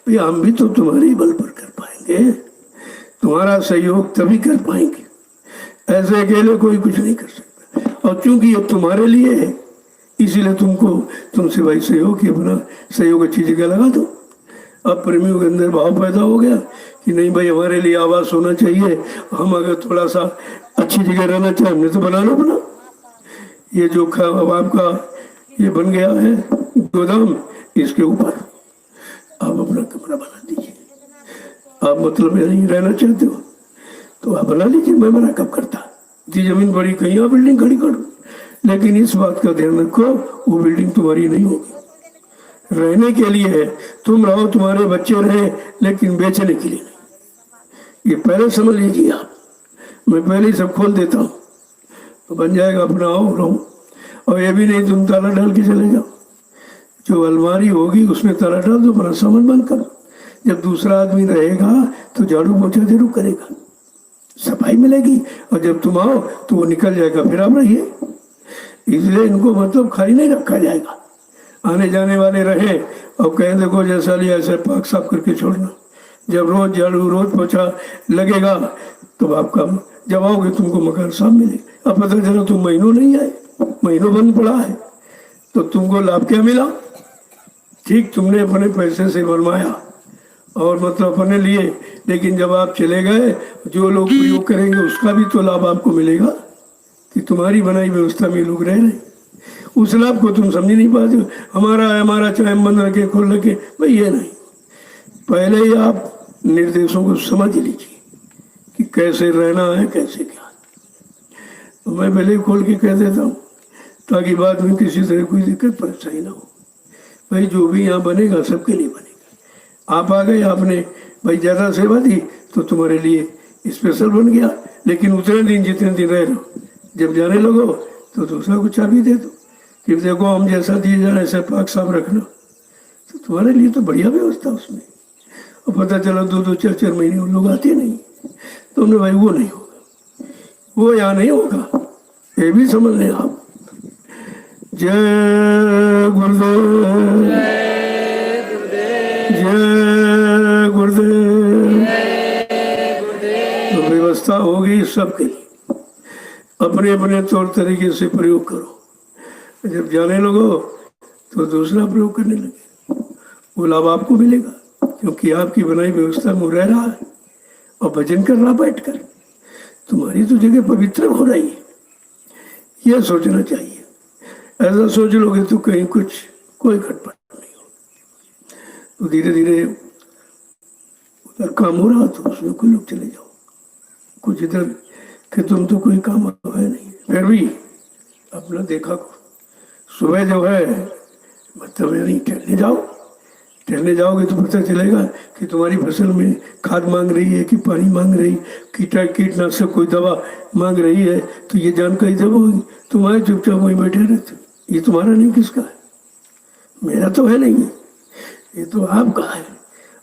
भैया, हम भी तो तुम्हारे ही बल पर कर पाएंगे, तुम्हारा सहयोग तभी कर पाएंगे, ऐसे अकेले कोई कुछ नहीं कर सकता। और चूंकि ये तुम्हारे लिए है इसीलिए तुमसे भाई सहयोग की अपना सहयोग अच्छी जगह लगा दो। अब प्रेमियों के अंदर भाव पैदा हो गया कि नहीं भाई हमारे लिए आवास होना चाहिए, हम अगर थोड़ा सा अच्छी जगह रहना चाहे हमने तो बना लो अपना। ये जो अब आपका ये बन गया है गोदाम, इसके ऊपर आप अपना कमरा बना दीजिए। आप मतलब यहीं रहना चाहते हो तो आप बना लीजिए, मैं मना कब करता। जी जमीन बड़ी कहीं और बिल्डिंग खड़ी करो, लेकिन इस बात का ध्यान रखो वो बिल्डिंग तुम्हारी नहीं होगी, रहने के लिए है। तुम रहो, तुम्हारे बच्चे रहे, लेकिन बेचने के लिए नहीं। ये पहले समझ लीजिए आप, मैं पहले ही सब खोल देता हूँ तो बन जाएगा, अपना आओ रहो। और ये भी नहीं तुम ताला डाल के चले जाओ, जो अलमारी होगी उसमें ताला डाल दो, अपना सामान बंद करो। जब दूसरा आदमी रहेगा तो झाड़ू पोछा जरूर करेगा, सफाई मिलेगी, और जब तुम आओ तो वो निकल जाएगा, फिर आप रहिए। इसलिए इनको मतलब खाली नहीं रखा जाएगा, आने जाने वाले रहे और कहें देखो जैसा लिया ऐसा पाक साफ करके छोड़ना। जब रोज झाड़ू रोज पोछा लगेगा तो आपका जब आओगे तुमको मकान साफ मिलेगा। अब पता चला तुम महीनों नहीं आए, महीनों बंद पड़ा है, तो तुमको लाभ क्या मिला। ठीक तुमने अपने पैसे से बनवाया और मतलब अपने लिए, लेकिन जब आप चले गए जो लोग प्रयोग करेंगे उसका भी तो लाभ आपको मिलेगा कि तुम्हारी बनाई व्यवस्था में लोग रह रहे। उस लाभ को तुम समझ नहीं पाते हो, हमारा है हमारा चाहे हम बंद रखे खोल रखे, भाई ये नहीं। पहले ही आप निर्देशों को समझ लीजिए कि कैसे रहना है कैसे क्या। तो मैं पहले ही खोल के कह देता हूँ ताकि बाद में किसी तरह कोई दिक्कत परेशानी ना हो। भाई जो भी यहाँ बनेगा सबके लिए बनेगा। आप आ गए, आपने भाई ज़्यादा सेवा दी तो तुम्हारे लिए स्पेशल बन गया, लेकिन उतने दिन जितने दिन रह लो, जब जाने लगो तो दूसरा को चाबी दे दो कि देखो हम जैसा दिए जाए ऐसा पाक साफ रखना। तो तुम्हारे लिए तो बढ़िया व्यवस्था उसमें। और पता चला 2-2 4-4 महीने उन लोग आते नहीं, तो हमने भाई वो नहीं होगा, वो यहाँ नहीं होगा, ये भी समझ लें आप। जय गुरुदेव, जय गुरुदेव। तो व्यवस्था होगी सबके लिए, अपने अपने तौर तरीके से प्रयोग करो। जब जाने लगो तो दूसरा प्रयोग करने लगे, वो लाभ आपको मिलेगा क्योंकि आपकी बनाई व्यवस्था में रह रहा है और भजन कर रहा बैठकर। तुम्हारी तो जगह पवित्र हो रही है, यह सोचना चाहिए। ऐसा सोच लोगे तो कहीं कुछ कोई खटपट नहीं हो। तो धीरे धीरे उधर काम हो रहा तो उसमें कोई लोग चले जाओ, कुछ इधर कि तुम तो कोई काम है नहीं, फिर भी अपना देखा करो। सुबह जो है मतलब नहीं टहलने जाओगे तो पता चलेगा कि तुम्हारी फसल में खाद मांग रही है कि पानी मांग रही, कीटनाशक कोई दवा मांग रही है, तो ये जानकारी जब होगी तुम्हारे चुपचाप वहीं बैठे रहते। ये तुम्हारा नहीं किसका है, मेरा तो है नहीं, ये तो आपका है।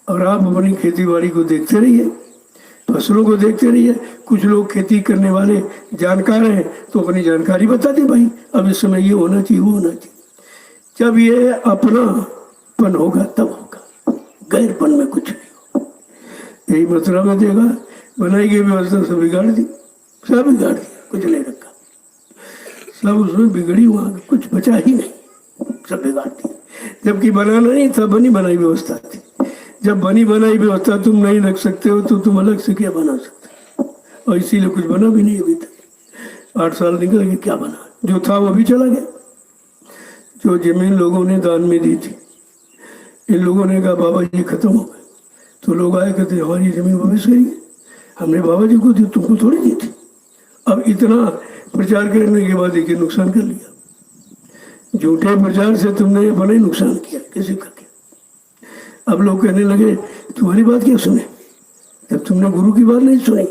और आप अपनी खेती बाड़ी को देखते रहिए, फसलों को देखते रहिए। कुछ लोग खेती करने वाले जानकार हैं तो अपनी जानकारी बताते, भाई अब इस समय ये होना चाहिए, वो होना चाहिए। जब ये अपनापन होगा तब होगा, गैरपन में कुछ नहीं होगा। यही मथुरा में देखा, बनाई गई व्यवस्था सब बिगाड़ दी, सब बिगाड़ दिया, कुछ नहीं रखा, सब उसमें बिगड़ी, वहां कुछ बचा ही नहीं, सब बिगाड़ दिया। जबकि बनाना नहीं था, बनी बनाई व्यवस्था थी। जब बनी बनाई व्यवस्था तुम नहीं रख सकते हो तो तुम अलग से क्या बना सकते हो? और इसीलिए कुछ बना भी नहीं अभी तक। 8 साल निकल गए, क्या बना? जो था वो भी चला गया। जो जमीन लोगों ने दान में दी थी, इन लोगों ने कहा बाबा जी खत्म हो गए, तो लोग आए कहते हमारी जमीन वापस करिए, हमने बाबा जी को दी, तुमको थोड़ी दी थी। अब इतना प्रचार करने के बाद देखिए नुकसान कर लिया। झूठे प्रचार से तुमने अपना ही नुकसान किया, किसी का किया। अब लोग कहने लगे तुम्हारी बात क्या सुने, जब तुमने गुरु की बात नहीं सुनी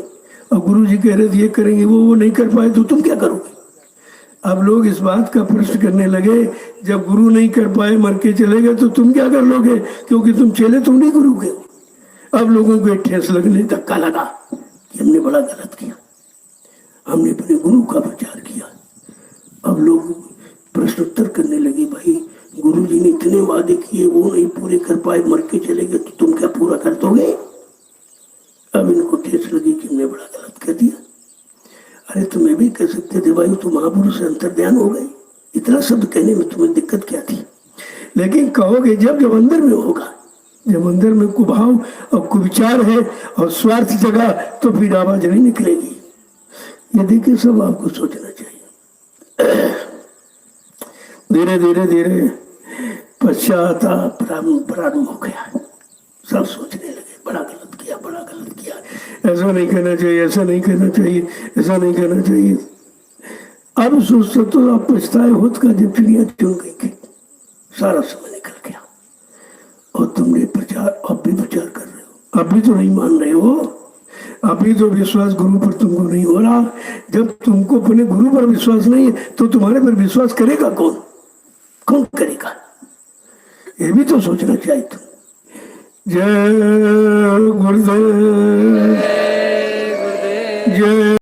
और गुरु जी कह रहे थे ये करेंगे, वो नहीं कर पाए तो तुम क्या करोगे? अब लोग इस बात का प्रश्न करने लगे, जब गुरु नहीं कर पाए, मर के चले गए, तो तुम क्या कर लोगे? क्योंकि तुम चले, तुम नहीं गुरु के। अब लोगों को एक ठेस लगने, धक्का लगा कि हमने बड़ा गलत किया, हमने अपने गुरु का प्रचार किया। अब लोग प्रश्नोत्तर करने लगे, भाई गुरु जी ने इतने वादे किए, वो नहीं पूरे कर पाए, मर के चले गए, तो तुम क्या पूरा कर दोगे? अब इनको ठेस लगी कि हमने बड़ा गलत कर दिया। अरे तुम्हें भी कह सकते थे भाई तुम महापुरुष से अंतर्ध्यान हो गए, इतना शब्द कहने में तुम्हें दिक्कत क्या थी? लेकिन कहोगे जब जब अंदर में होगा, जब अंदर में कुभाव और कुविचार है और स्वार्थ जगह, तो फिर आवाज नहीं निकलेगी। ये देखिए सब आपको सोचना चाहिए। धीरे धीरे धीरे पश्चाताप प्रारंभ हो गया, सब सोचने लगे बड़ा गलत किया, बड़ा गलत किया, ऐसा नहीं करना चाहिए, ऐसा नहीं करना चाहिए, ऐसा नहीं करना चाहिए। अब सोचते तो आप पछताए होत का, जब चिड़िया चुन गई थी, सारा समय निकल गया और तुमने प्रचार अब भी प्रचार कर रहे हो, अब भी तो नहीं मान रहे हो, अभी तो विश्वास गुरु पर तुमको नहीं हो रहा। जब तुमको अपने गुरु पर विश्वास नहीं है तो तुम्हारे पर विश्वास करेगा कौन? कौन करेगा? ये भी तो सोचना चाहिए तुम। जय गुरुदेव।